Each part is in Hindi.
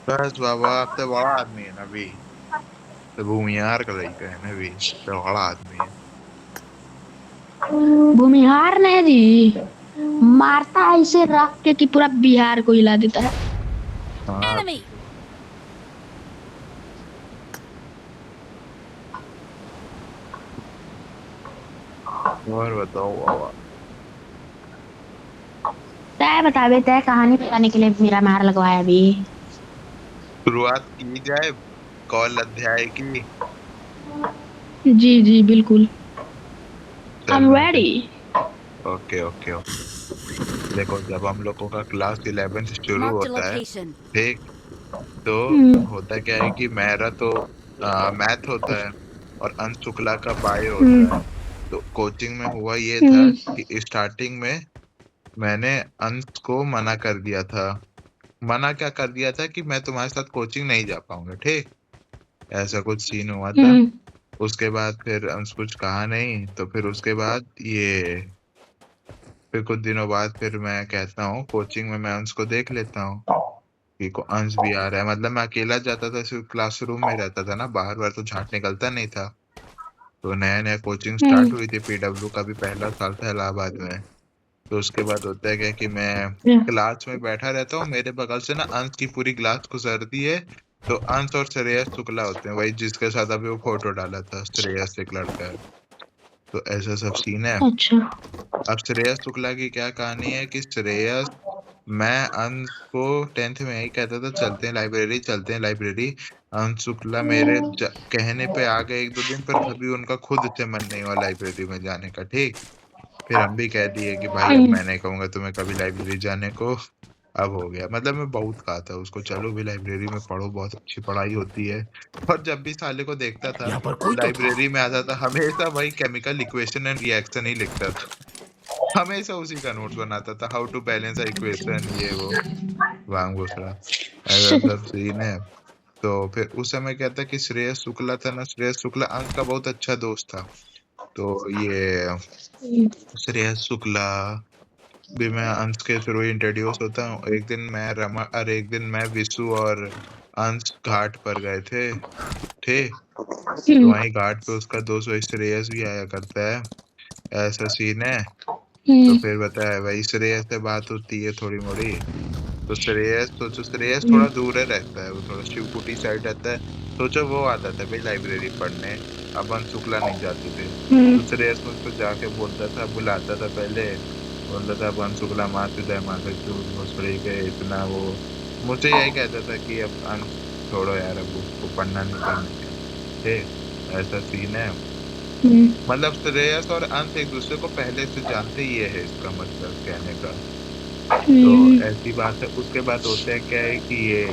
बस बाबा अब तो बड़ा आदमी है ना भी। तो भूमियार का लड़का है ना भी, तो बड़ा आदमी है। भूमिहार नहीं जी, मारता है इसे रख के कि पूरा बिहार को हिला देता है। हाँ। Enemy! और बताओ बाबा। तय बतावे, तय कहानी बताने के लिए मेरा मार लगवाया अभी। शुरुआत की जाए कौल अध्याय की। जी जी बिल्कुल। आई चल एम मैं रेडी। Okay okay okay. देखो जब हम लोगों का क्लास 11 शुरू Marked a होता है, location. ठीक, तो हम्म। होता क्या है कि मेरा तो मैथ होता है और अंश शुक्ला का बायो होता है। हम्म। तो कोचिंग में हुआ ये था हम्म। कि स्टार्टिंग में मैंने अंश को मना कर दिया था। मना क्या कर दिया था कि मैं तुम्हारे साथ कोचिंग नहीं जा पाऊंगा, ठीक। ऐसा कुछ सीन हुआ था। हम्म। उसके बाद फिर अंश कुछ कहा नहीं, तो फिर उसके बाद ये, फिर कुछ दिनों बाद फिर मैं कहता हूँ कोचिंग में मैं अंश को देख लेता हूँ कि अंश भी आ रहा है। मतलब मैं अकेला जाता था, सिर्फ क्लासरूम में रहता था ना, बाहर बार तो झाट निकलता नहीं था। तो नया नया कोचिंग स्टार्ट हम्म। हुई थी, पीडब्ल्यू का भी पहला साल था इलाहाबाद में। तो उसके बाद होता है क्या कि मैं क्लास में बैठा रहता हूँ, मेरे बगल से ना अंश की पूरी क्लास गुजरती है। तो अंश और श्रेयस शुक्ला होते हैं, वही जिसके साथ अभी वो फोटो डाला था, श्रेयस एक लड़का है। तो ऐसा सब सीन है। अच्छा। अब श्रेयस शुक्ला की क्या कहानी है कि श्रेयस, मैं अंश को 10th में यही कहता था चलते हैं लाइब्रेरी, चलते हैं लाइब्रेरी। अंश शुक्ला मेरे कहने पे आ गए एक दो दिन, पर कभी उनका खुद से मन नहीं हुआ लाइब्रेरी में जाने का, ठीक। फिर हम भी कह दिए कि भाई अब हम्म। मैं नहीं कहूंगा तुम्हें कभी लाइब्रेरी जाने को। अब हो गया, मतलब मैं बहुत कहा था उसको चलो भी लाइब्रेरी में पढ़ो, बहुत अच्छी पढ़ाई होती है। और जब भी साले को देखता था यहाँ पर कोई तो था। लाइब्रेरी में आता था, हमेशा वही केमिकल इक्वेशन एंड रिएक्शन ही लिखता था। हमेशा उसी का नोट्स बनाता था, हाउ टू बैलेंस इक्वेशन, ये वो वांग घोषणा, ऐसा सब सीन है। तो फिर उस समय क्या था कि श्रेयस शुक्ला था ना, श्रेयस शुक्ला अंश का बहुत अच्छा दोस्त था। तो ये श्रेयस शुक्ला भी, मैं अंश के थ्रू इंट्रोड्यूस होता हूँ। एक दिन मैं एक दिन मैं विशु और अंश घाट पर गए थे, ठीक। तो वहीं घाट पे उसका दोस्त वही श्रेयस भी आया करता है, ऐसा सीन है। तो हम्म। फिर बताया वही श्रेयस से बात होती है थोड़ी मोड़ी। तो श्रेयस, सोचो श्रेयस थोड़ा दूर है रहता है, वो थोड़ा शिवकुटी साइड रहता है। सोचो वो आता था भाई लाइब्रेरी पढ़ने, अब अंश शुक्ला नहीं जाते थे। तो श्रेयस मुझको जाके बोलता था, बुलाता था पहले, बोलता था अब अंश शुक्ला मातृदय मातृ भोसड़ी के इतना वो, मुझसे यही कहता था कि अब अंश छोड़ो यार, अब उसको पढ़ना नहीं करना क्या, ठीक। ऐसा सीन है। मतलब श्रेयस और अंश एक दूसरे को पहले से जानते, ही है इसका मतलब कहने का। तो ऐसी बात है। उसके बाद होता है क्या है कि ये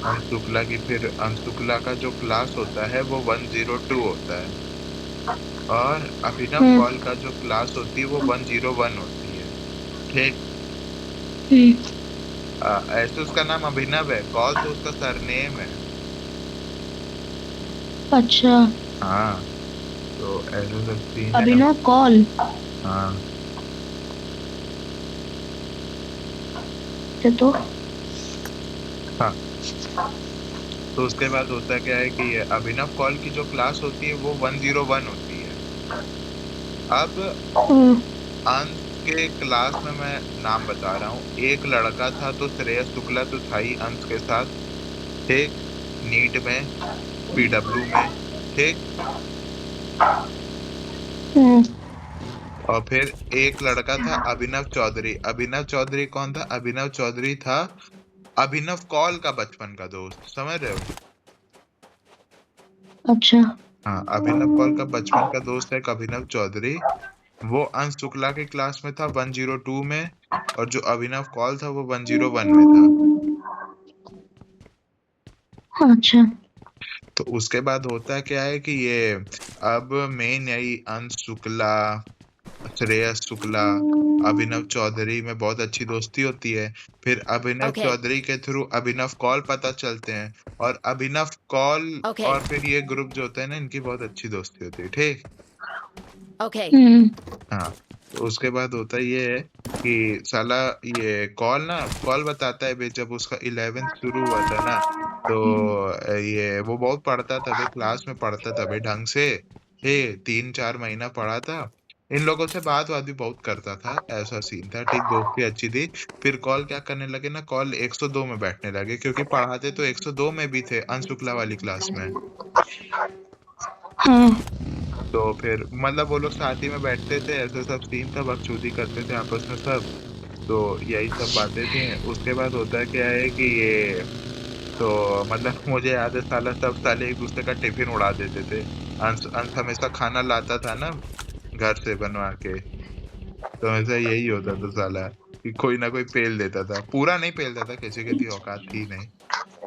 अंश शुक्ला की, फिर अंश शुक्ला का जो क्लास होता है वो 102 होता है, और अभिनव कौल का जो क्लास होती है वो 101 होती है, ठीक। ऐसे उसका नाम अभिनव है, कौल तो उसका सरनेम है। अच्छा। हाँ। तो ऐसा सब सीन है। अभिनव कौल। हाँ। तो हाँ। तो उसके बाद होता क्या है कि ये अभिनव कौल की जो क्लास होती है वो 101 होती है। अब अंश के क्लास में मैं नाम बता रहा हूँ, एक लड़का था तो श्रेयस शुक्ला तो था ही अंश के साथ, ठीक, नीट में, पीडब्ल्यू में, ठीक। और फिर एक लड़का था अभिनव चौधरी। अभिनव चौधरी कौन था? अभिनव चौधरी था अभिनव कौल का बचपन का दोस्त, समझ रहे हो? अच्छा। हाँ, अभिनव कौल का बचपन का दोस्त है एक अभिनव चौधरी। वो अंश शुक्ला के क्लास में था 102 में, और जो अभिनव कौल था वो 101 में था। अच्छा। तो उसके बाद होता क्या है कि ये, अब मेन यही अंश शुक्ला, श्रेयस शुक्ला, अभिनव चौधरी में बहुत अच्छी दोस्ती होती है। फिर अभिनव Okay. चौधरी के थ्रू अभिनव कौल पता चलते हैं, और अभिनव कौल Okay. और फिर ये ग्रुप जो होता है ना, इनकी बहुत अच्छी दोस्ती होती है, ठीक। Okay. हाँ। तो उसके बाद होता ये है कि साला ये कॉल बताता है भाई, जब उसका 11th शुरू हुआ था ना, तो ये वो बहुत पढ़ता था भाई, क्लास में पढ़ता था भाई ढंग से। 3-4 महीना पढ़ा था। इन लोगों से बात भी बहुत करता था, ऐसा सीन था, ठीक, दोस्ती अच्छी थी। फिर कॉल क्या करने लगे ना, कॉल 102 में बैठने लगे, क्योंकि पढ़ाते तो 102 में भी थे, अंश शुक्ला वाली क्लास में। हाँ। तो फिर मतलब वो लोग साथ ही में बैठते थे, ऐसे सब सीन था, बकचोदी करते थे आपस में सब। तो यही सब बातें थी। उसके बाद होता क्या है कि ये, तो मतलब मुझे याद है साला सब साले एक दूसरे का टिफिन उड़ा देते थे। अंश अंश हमेशा खाना लाता था ना घर से बनवा के, तो हमेशा यही होता था साला, कि कोई ना कोई पेल देता था, पूरा नहीं पेलता था, किसी की औकात थी नहीं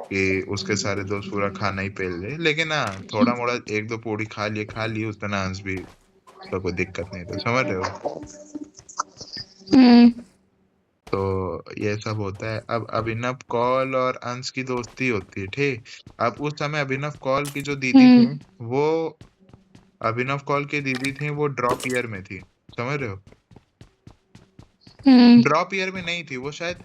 कि उसके सारे दोस्त पूरा खाना ही पेल ले, लेकिन हाँ थोड़ा मोड़ा एक दो पूड़ी खा ली उतना अंश भी, उसका कोई दिक्कत नहीं था, समझ रहे हो। हम्म। तो ये सब होता है। अब अभिनव कौल और अंश की दोस्ती होती है, ठीक। अब उस समय अभिनव कौल की जो दीदी थी, हम्म। वो अभिनव कौल की दीदी थी, वो ड्रॉप ईयर में थी, समझ रहे हो। हम्म। ड्रॉप ईयर में नहीं थी वो, शायद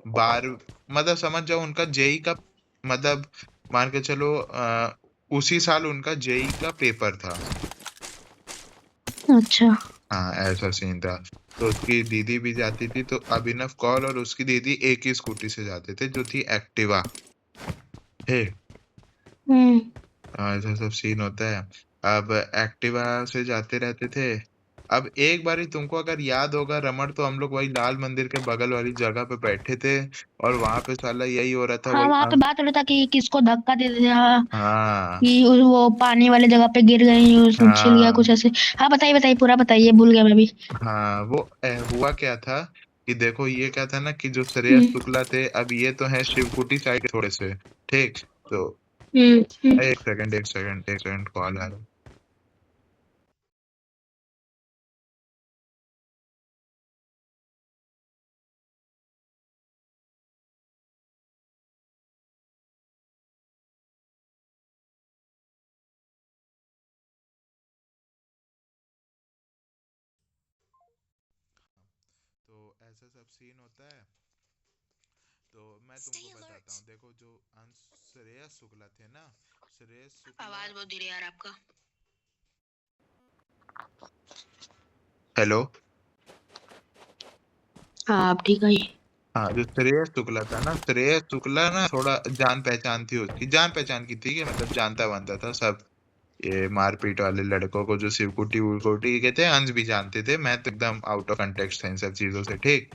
बार मतलब समझ जाओ उनका जेई का, मतलब मान के चलो उसी साल उनका जेई का पेपर था। अच्छा। हाँ ऐसा सीन था। तो उसकी दीदी भी जाती थी, तो अभिनव कौल और उसकी दीदी एक ही स्कूटी से जाते थे, जो थी एक्टिवा। हे, हम्म। ऐसा सब सीन होता है। अब एक्टिवा से जाते रहते थे। अब एक बारी तुमको अगर याद होगा रमन, तो हम लोग वही लाल मंदिर के बगल वाली जगह पे बैठे थे, और वहां पे साला यही हो रहा था, हाँ, वही वहां पे बात हो रहा था कि किसको धक्का दे दिया। हाँ, हाँ कि वो पानी वाले जगह पे गिर गई, उसने छिल गया हाँ कुछ ऐसे। हाँ, बताइए बताइए, पूरा बताइए, भूल गया मैं भी। हाँ, वो हुआ क्या था कि देखो, ये क्या था ना कि जो श्रेयस हम्म। शुक्ला थे, अब ये तो है शिवकुटी साइड के थोड़े से, ठीक। तो हम्म। हम्म। एक सेकंड कॉल आ रहा है। तो ऐसा सब सीन होता है। तो मैं तुमको बताता हूँ, देखो जो श्रेयस शुक्ला थे ना, श्रेयस शुक्ला। आवाज बहुत धीरे यार आपका। हेलो। हाँ, आप ठीक है। हाँ, जो श्रेयस शुक्ला था ना, श्रेयस शुक्ला ना थोड़ा जान पहचान थी उसकी, जान पहचान की थी, कि मतलब जानता वानता था सब, ये मारपीट वाले लड़कों को, जो शिवकुटी वुरकुटी के थे, अंश भी जानते थे, मैं तो एकदम आउट ऑफ कंटेक्स्ट था इन सब चीजों से, ठीक।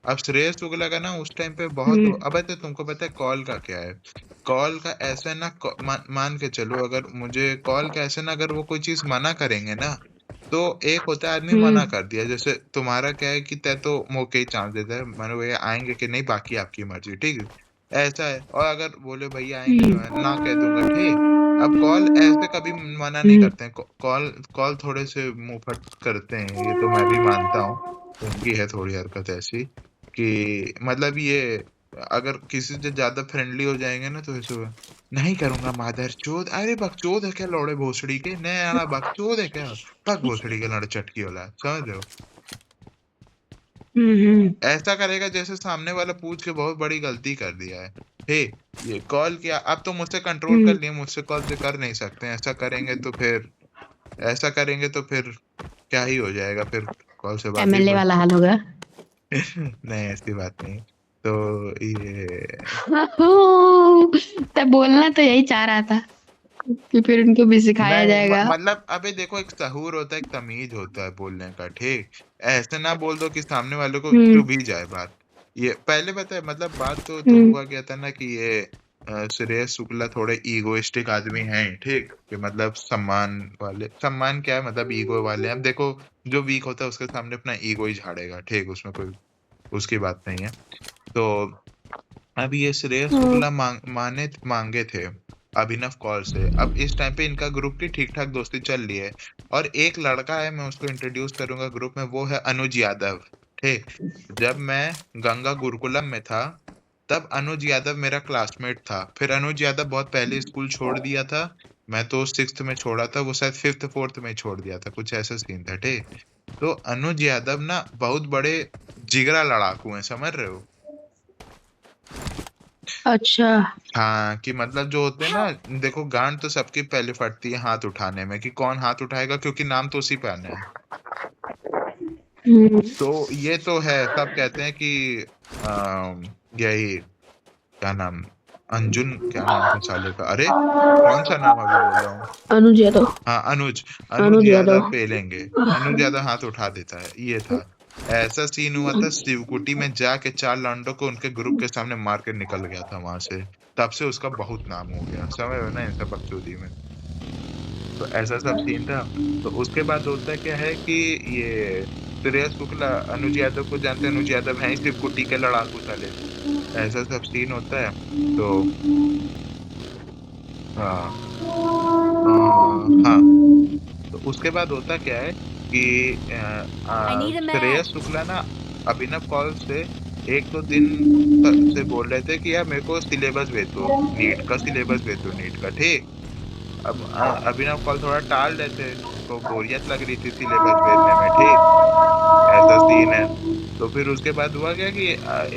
अब श्रेयस शुक्ला का ना उस टाइम पे बहुत, हम्म। अब तो तुमको पता है कॉल का क्या है। कॉल का ऐसा है ना, मान के चलो, अगर मुझे कॉल का ऐसा ना, अगर वो कोई चीज मना करेंगे ना, तो एक होता है आदमी मना हम्म। कर दिया, जैसे तुम्हारा क्या है कि तय तो मौके ही चांस देता है, मानो भैया आएंगे कि नहीं, बाकी आपकी मर्जी, ठीक है, ऐसा है। और अगर बोले भैया आएंगे, तो मैं ना कह दूंगा, ठीक। अब कॉल ऐसे कभी मना नहीं हम्म। करते हैं, कॉल कॉल थोड़े से मुंहफट करते हैं, ये तो मैं भी मानता हूँ, उनकी है थोड़ी हरकत ऐसी, कि मतलब ये अगर किसी से ज्यादा फ्रेंडली हो जाएंगे ना, तो ऐसे नहीं करूंगा मादर चोद, अरे बकचोद है क्या लौड़े भोसड़ी के, नया आना बकचोद है क्या, बक भोसड़ी के लड़ चटकी वाला, समझ रहे हो। हम्म। ऐसा करेगा जैसे सामने वाला पूछ के बहुत बड़ी गलती कर दिया है। हे, ये कॉल किया, अब तो मुझसे कंट्रोल कर हम्म। लिए, मुझसे कॉल से कर नहीं सकते, ऐसा करेंगे तो फिर क्या ही हो जाएगा, फिर कॉल से बात ही एमएलए बंद। वाला हाल होगा। नहीं ऐसी बात नहीं। तो ये तब बोलना तो यही चाह रहा था कि फिर उनको भी सिखाया नहीं, जाएगा। मतलब अबे देखो, एक सहूर होता है, एक तमीज होता है बोलने का, ठीक। ऐसे ना बोल दो कि सामने वाले को हम्म। चुभ ही जाए बात। ये पहले पता है, मतलब बात तो हम्म। हुआ क्या था ना, कि ये श्रेयस शुक्ला थोड़े ईगोइस्टिक आदमी हैं, ठीक, कि मतलब सम्मान क्या है, मतलब ईगो वाले हैं। अब देखो, जो वीक होता है उसके सामने अपना ईगो ही झाड़ेगा, ठीक, उसमें कोई उसकी बात नहीं है। तो अब ये श्रेयस हम्म। शुक्ला मांगे थे अभिनव कौर से। अब इस टाइम पे इनका ग्रुप की ठीक ठाक दोस्ती चल रही है, और एक लड़का है, मैं उसको इंट्रोड्यूस करूंगा ग्रुप में, वो है अनुज यादव, ठीक। जब मैं गंगा गुरुकुलम में था, तब अनुज यादव मेरा क्लासमेट था, फिर अनुज यादव बहुत पहले स्कूल छोड़ दिया था, मैं तो 6th में छोड़ा था, वो शायद 5th 4th में छोड़ दिया था, कुछ ऐसा सीन था, ठीक। तो अनुज यादव ना बहुत बड़े जिगरा लड़ाकू हैं, समझ रहे हो? अच्छा। हाँ, कि मतलब जो होते हैं ना, देखो गांड तो सबकी पहले फटती है हाथ उठाने में, कि कौन हाथ उठाएगा, क्योंकि नाम तो उसी पे आना है। हम्म। तो ये तो है, सब कहते हैं कि यही क्या नाम, अंजुन, क्या नाम था साले का, अरे कौन सा नाम अभी बोल रहा हूँ। अनुज यादव। हाँ, अनुज। अनुज अनुज यादव यादव। पेलेंगे। अनुज यादव हाथ उठा देता है, ये था। ऐसा सीन हुआ था, शिवकुटी में जाके 4 लौंडों को उनके ग्रुप के सामने मार के निकल गया था वहां से। तब से उसका बहुत नाम हो गया, समझ रहे हो ना, इन सब बकचोदी में। तो ऐसा सब सीन था। तो उसके बाद होता क्या है कि ये श्रेयस शुक्ला, अनुज यादव को जानते हैं, अनुज यादव है ही शिवकुटी के लड़ाकू साले। ऐसा सब सीन होता है। तो हाँ, हाँ, तो उसके बाद होता क्या है कि I need a Shreyas med. Shukla ना अभिनव कौल से 1-2 दिन से बोल रहे थे कि यार मेरे को सिलेबस भेज दो, नीट का सिलेबस भेज दो, नीट का, ठीक। अब अभिनव कौल थोड़ा टाल रहे थे, उनको बोरियत लग रही थी सिलेबस भेजने में, ठीक। ऐसा सीन है। तो फिर उसके बाद हुआ क्या कि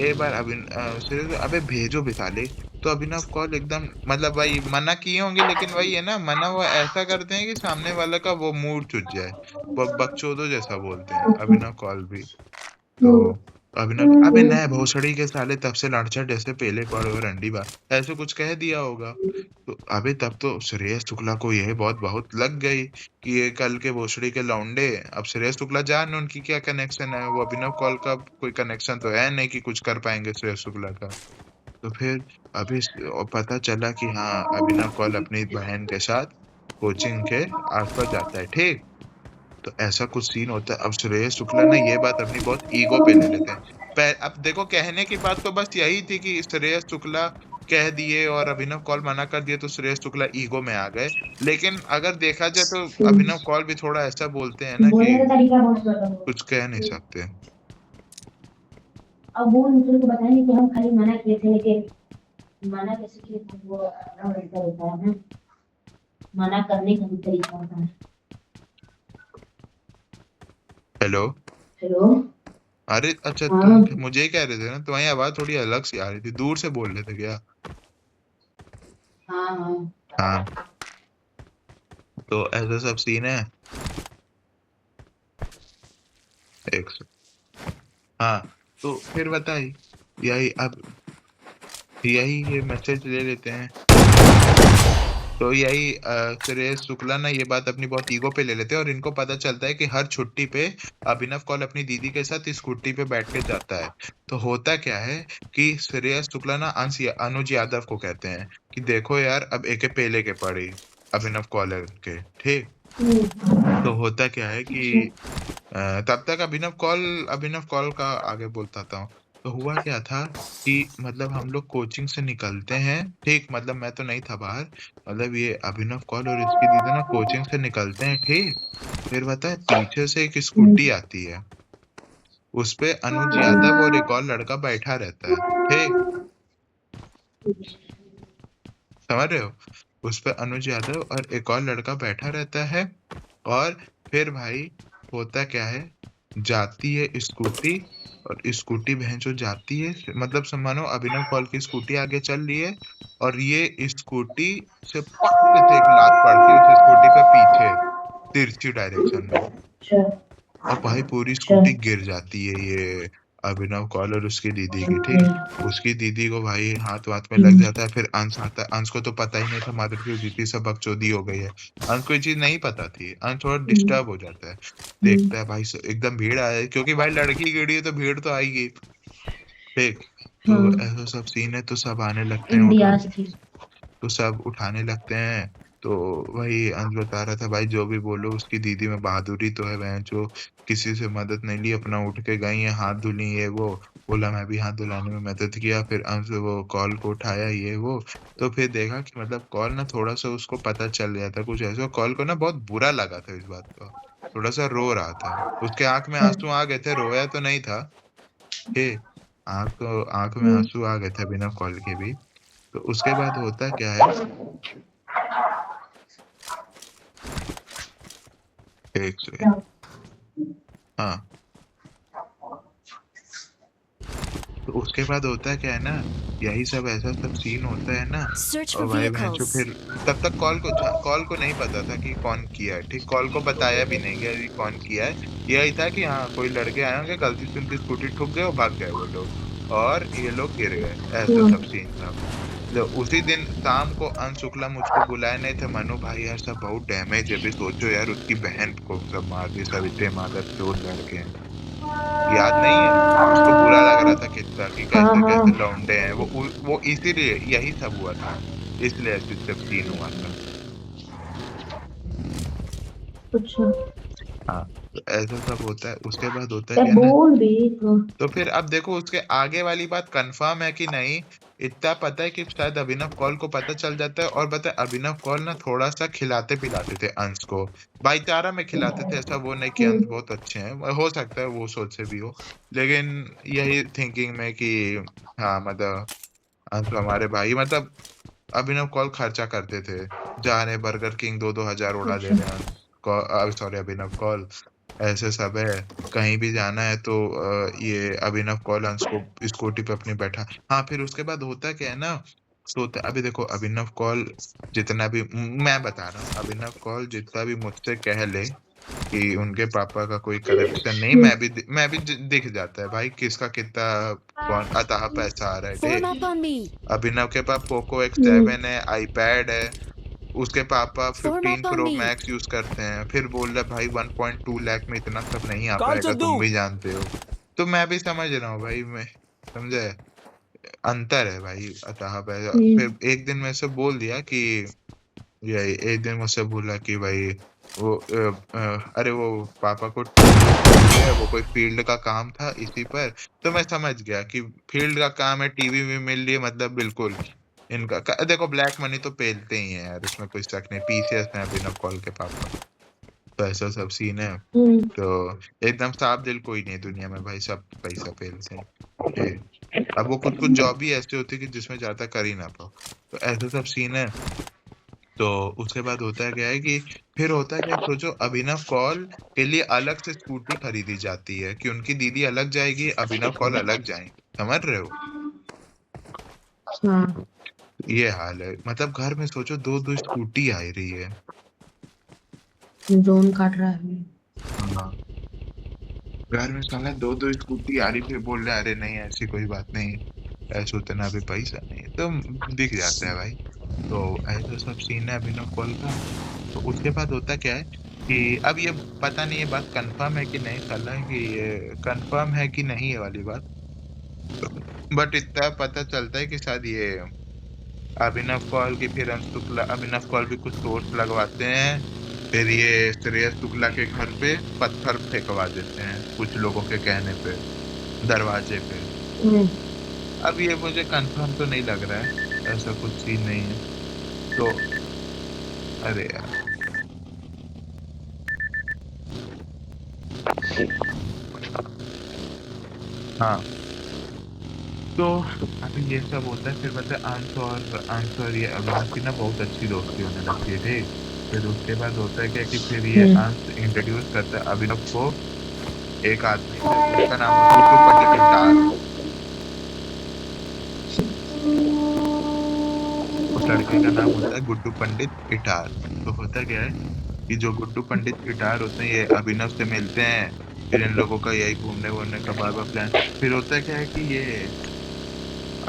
एक बार अबे भेजो बिसाले। तो अभिनव कौल एकदम, मतलब भाई मना किए होंगे, लेकिन वही है ना, मना वो ऐसा करते हैं कि सामने वाले का वो मूड चुट जाए। वो बकचोदों जैसा बोलते हैं अभिनव कौल भी। तो अभिनव, अबे नए भोसड़ी के साले तब से लाठचट जैसे पेले पड़े और रंडी बा, ऐसे कुछ कह दिया होगा। तो अबे तब तो श्रेयस शुक्ला को यह बहुत बहुत लग गई कि ये कल के भोसड़ी के लौंडे। अब श्रेयस शुक्ला जान उनकी क्या कनेक्शन है, वो अभिनव कौल का कोई कनेक्शन तो है नहीं कि कुछ कर पाएंगे श्रेयस शुक्ला का। तो फिर अभी पता चला कि हाँ, अभिनव कौल अपनी बहन के साथ कोचिंग के आसपास जाता है, ठीक। तो ऐसा कुछ सीन होता है। अब श्रेयस शुक्ला ना ये बात अपनी बहुत ईगो पे ले लेते हैं। अब देखो, कहने की बात तो बस यही थी कि श्रेयस शुक्ला कह दिए और अभिनव कौल मना कर दिए, तो श्रेयस शुक्ला ईगो में आ गए। लेकिन अगर देखा जाए तो अभिनव कौल भी थोड़ा ऐसा बोलते हैं ना कि बोलने का तरीका बहुत बड़ा हो। कुछ कह नहीं सकते। अब वो दूसरे को बताएंगे कि हम खाली मना किए थे, लेकिन मना कैसे किए थे वो अलग तरीका होता है ना। मना करने का भी तरीका होता है। हेलो। हेलो। अरे अच्छा, तुम हाँ। मुझे ही कह रहे थे ना, तुम्हारी आवाज थोड़ी अलग सी आ रही थी, दूर से बोल रहे थे क्या? हाँ हाँ। हाँ, तो ऐसा सब सीन है। एक से, हाँ, तो फिर बताइए, यही अब यही ये मैसेज ले लेते हैं। तो यही श्रेयस शुक्ला ना ये बात अपनी बहुत ईगो पे ले लेते हैं, और इनको पता चलता है कि हर छुट्टी पे अभिनव कौल अपनी दीदी के साथ स्कूटी पे बैठ के जाता है। तो होता क्या है कि श्रेयस शुक्ला ना अनुज यादव को कहते हैं कि देखो यार, अब एके पेले के पड़ी अभिनव कौल के, ठीक। तो होता क्या है कि अच्छा। तब तक अभिनव कौल का आगे बोलता था। तो हुआ क्या था कि मतलब हम लोग कोचिंग से निकलते हैं, ठीक, मतलब मैं तो नहीं था बाहर। मतलब ये अभिनव कौल और इसकी दीदी ना कोचिंग से निकलते हैं, ठीक। फिर बता है, पीछे से एक स्कूटी आती है, उस पे अनुज यादव और एक और लड़का बैठा रहता है, ठीक। समझ रहे हो? उस पे अनुज यादव और एक और लड़का बैठा रहता है। और फिर भाई होता क्या है, जाती है स्कूटी, और स्कूटी बहन जो जाती है, मतलब मानो अभिनव कौल की स्कूटी आगे चल रही है, और ये स्कूटी से पट से एक लात पड़ती है उस स्कूटी पे पीछे, तिरछी डायरेक्शन में। अच्छा। और भाई पूरी अच्छा। स्कूटी गिर जाती है ये अभिनव कौल और उसकी दीदी की, ठीक। उसकी दीदी को भाई हाथ वाथ में लग जाता है। फिर अंश आता है, अंश को तो पता ही नहीं था माधुरी की जितनी सब बकचोदी हो गई है। अंश को ये चीज नहीं पता थी, अंश थोड़ा डिस्टर्ब हो जाता है। देखता है भाई एकदम भीड़ आ है, क्योंकि भाई लड़की गिरी है तो भीड़ तो आएगी, ठीक। तो हाँ। ऐसा सब सीन है, तो सब आने लगते हैं उठा, इंडियाज थी। तो सब उठाने लगते हैं। तो वही अंश बता रहा था, भाई जो भी बोलो उसकी दीदी में बहादुरी तो है, बहन जो किसी से मदद नहीं ली, अपना उठ के गई है, हाथ धुली, ये वो। बोला मैं भी हाथ धुलाने में मदद किया, फिर अंश वो कॉल को उठाया, ये वो। तो फिर देखा कि मतलब कॉल ना थोड़ा सा उसको पता चल गया था कुछ ऐसा, कॉल को ना बहुत बुरा लगा था इस बात का। थोड़ा सा रो रहा था, उसके आंख में अच्छा। आंसू आ गए थे, रोया तो नहीं था, ठीक। आंख में हम्म। आंसू आ गए थे बिना कॉल के भी। तो उसके बाद होता क्या है, एक सेकंड। क्या? हाँ, तो उसके बाद होता क्या है ना, यही सब ऐसा सब सीन होता है ना। Search for और भाई भैंचो vehicles. फिर तब तक कॉल को नहीं पता था कि कौन किया है, ठीक, कॉल को बताया भी नहीं गया कि कौन किया है। यही था कि हाँ कोई लड़के आए होंगे, गलती से उनकी स्कूटी ठुक गए और भाग गए वो लोग, और ये लोग गिर गए, ऐसा सब हम्म। सीन था। तो उसी दिन शाम को अंश शुक्ला मुझको बुलाए नहीं थे, मनु भाई यार सब बहुत डैमेज है, अभी सोचो यार उसकी बहन को सब मार दिए, सब इतने मादर चोद लड़के हैं, याद नहीं है? उसको बुरा लग रहा था कितना कि हाँ कैसे कैसे हाँ। लौंडे हैं वो इसीलिए यही सब हुआ था, इसलिए ऐसे सब सीन हुआ था। अच्छा। हाँ, तो ऐसा सब होता है, उसके बाद होता है तब क्या ना। बोल भी तो। तो फिर अब देखो उसके आगे वाली बात कंफर्म है कि नहीं, इतना पता है कि शायद अभिनव कौल को पता चल जाता है, और पता है अभिनव कौल ना थोड़ा सा खिलाते पिलाते थे अंश को, भाईचारा में खिलाते थे, ऐसा वो नहीं कि अंश हम्म। बहुत अच्छे हैं, हो सकता है वो सोच से भी हो, लेकिन यही थिंकिंग में कि हाँ मतलब अंश हमारे भाई, मतलब अभिनव कौल खर्चा करते थे, जा रहे बर्गर किंग 2-2 हजार उड़ा दे अच्छा। रहे हैं अंश, सॉरी अभिनव कौल, ऐसे सब है। कहीं भी जाना है तो ये अभिनव कौल अंश को स्कूटी पे अपनी बैठा। हाँ, फिर उसके बाद होता क्या है ना, सोता अभी देखो अभिनव कौल जितना भी मैं बता रहा हूँ, अभिनव कौल जितना भी मुझसे कह ले कि उनके पापा का कोई करप्शन नहीं, हम्म। मैं भी दिख जाता है भाई किसका कितना कौन अतः पैसा आ रहा है, Form ठीक। up on me. अभिनव के पास पोको हम्म। X7 है, आईपैड है, उसके पापा Form 15 up on pro me. Max use करते हैं, फिर बोल रहा भाई 1.2 लाख में इतना सब नहीं आ कॉल पाएगा, चद्दू। तुम भी जानते हो। तो मैं भी समझ रहा हूँ भाई, मैं समझे, अंतर है भाई अतः पैसा। फिर हम्म। एक दिन मैं से बोल दिया कि यही एक दिन मुझसे बोला कि भाई वो अरे वो पापा को टीवी भी चाहिए, वो कोई फील्ड का काम था इसी पर। तो मैं समझ गया कि फील्ड का काम है, टीवी भी मिल रही है, मतलब बिल्कुल इनका देखो ब्लैक मनी तो पेलते ही है यार, उसमें कोई शक नहीं, पीसीएस है अभिनव कौल के पापा, तो ऐसा सब सीन है। हम्म। तो एकदम साफ दिल कोई नहीं है दुनिया में भाई, सब पैसा पेलते हैं, ठीक। अब वो कुछ कुछ जॉब भी ऐसी होती है कि जिसमें ज्यादा कर ही ना पाओ, तो ऐसा सब सीन है। तो उसके बाद होता है क्या है कि फिर होता है क्या, सोचो अभिनव कौल के लिए अलग से स्कूटी खरीदी जाती है कि उनकी दीदी अलग जाएगी, अभिनव कौल अलग जाएंगे, समझ रहे हो? हाँ। ये हाल है, मतलब घर में सोचो दो दो स्कूटी आ रही है। जोन काट रहा है। हाँ, घर में साला दो दो स्कूटी आ रही, फिर बोल रहे अरे नहीं ऐसी कोई बात नहीं, ऐसे उतना भी पैसा नहीं है, तो दिख जाता है भाई। तो ऐसा सब सीन है अभिनव कौल का। तो उसके बाद होता क्या है कि अब ये पता नहीं, ये बात कंफर्म है कि नहीं साला, कि ये कंफर्म है कि नहीं ये वाली बात, बट इतना पता चलता है कि शायद ये अभिनव कौल की फिर अंश शुक्ला, अभिनव कौल भी कुछ सोर्स लगवाते हैं, फिर ये श्रेयस शुक्ला के घर पे पत्थर फेंकवा देते हैं कुछ लोगों के कहने पे, दरवाजे पे। हम्म। अब ये मुझे कंफर्म तो नहीं लग रहा है, ऐसा कुछ सीन नहीं है। तो अरे यार, हाँ, तो अभी ये सब होता है, फिर मतलब अंश और ये अभिनव की ना बहुत अच्छी दोस्ती होने लगती है, ठीक। फिर उसके बाद होता है क्या कि फिर ये हम्म। अंश इंट्रोड्यूस करता है अभिनव को एक आदमी से, उसका नाम होता है गुड्डू पंडित इटार। उस लड़के का नाम होता है गुड्डू पंडित इटार। तो होता क्या है कि जो गुड्डू पंडित इटार होते हैं ये अभिनव से मिलते हैं, फिर इन लोगों का यही घूमने वूमने का बार बार प्लान। फिर होता क्या है कि ये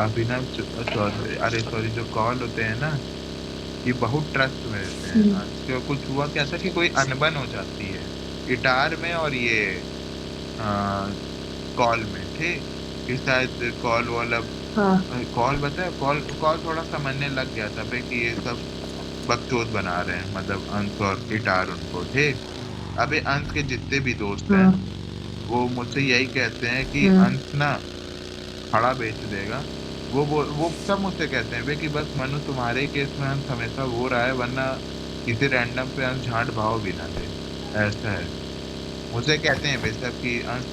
अभिनव सॉरी, अरे सॉरी, जो कॉल होते हैं ना, ये बहुत ट्रस्ट में रहते हैं। हम्म। आज तो कुछ हुआ क्या था कि कोई अनबन हो जाती है गिटार में और ये कॉल में, ठीक। कि शायद कॉल वाला हाँ। कॉल बताया, कॉल कॉल थोड़ा समझने लग गया था भाई कि ये सब बकचोद बना रहे हैं, मतलब अंश और गिटार उनको, ठीक। अबे अंश के जितने भी दोस्त हैं हाँ। वो मुझसे यही कहते हैं कि हाँ। अंश ना खड़ा बेच देगा। वो सब मुझसे कहते हैं भाई कि बस मनु तुम्हारे ही केस में अंश हमेशा वो रहा है, वरना किसी रैंडम पे अंश झांट भाव भी ना दे, ऐसा है। मुझे कहते हैं भाई साहब कि अंश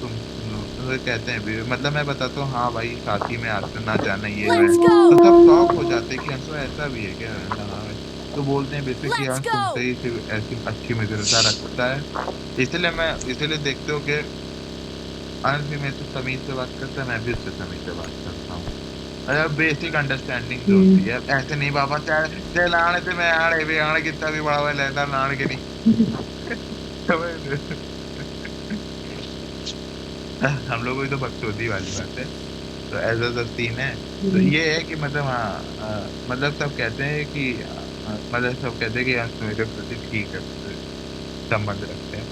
मुझे कहते हैं भी, मतलब मैं बताता हूँ हाँ भाई साथी में आता ना जाना ये मैं, Let's तो go! सब शौक हो जाते हैं कि अंशु ऐसा भी है क्या, हाँ भाई। तो बोलते हैं बेसिक कि Let's अंश तुमसे go! ही सिर्फ ऐसी अच्छी मित्रता रखता है, इसलिए देखते हो कि अंश भी मेरे से तमीज से बात करता है, मैं भी उससे तमीज से बात करता हूँ। बेसिक अंडरस्टैंडिंग जो होती है, ऐसे नहीं बाबा चाहे लाने थे मैं आड़े भी आड़े कितना भी बड़ा हुआ लैंडर लाने के नहीं। समझ रहे हो? हम लोगों की तो बकचोदी वाली बात है। तो ऐसा सब सीन है। तो ये है कि मतलब हाँ, मतलब सब कहते हैं कि मतलब सब कहते हैं कि अंश मेरे प्रति ठीक है, संबंध रखते हैं।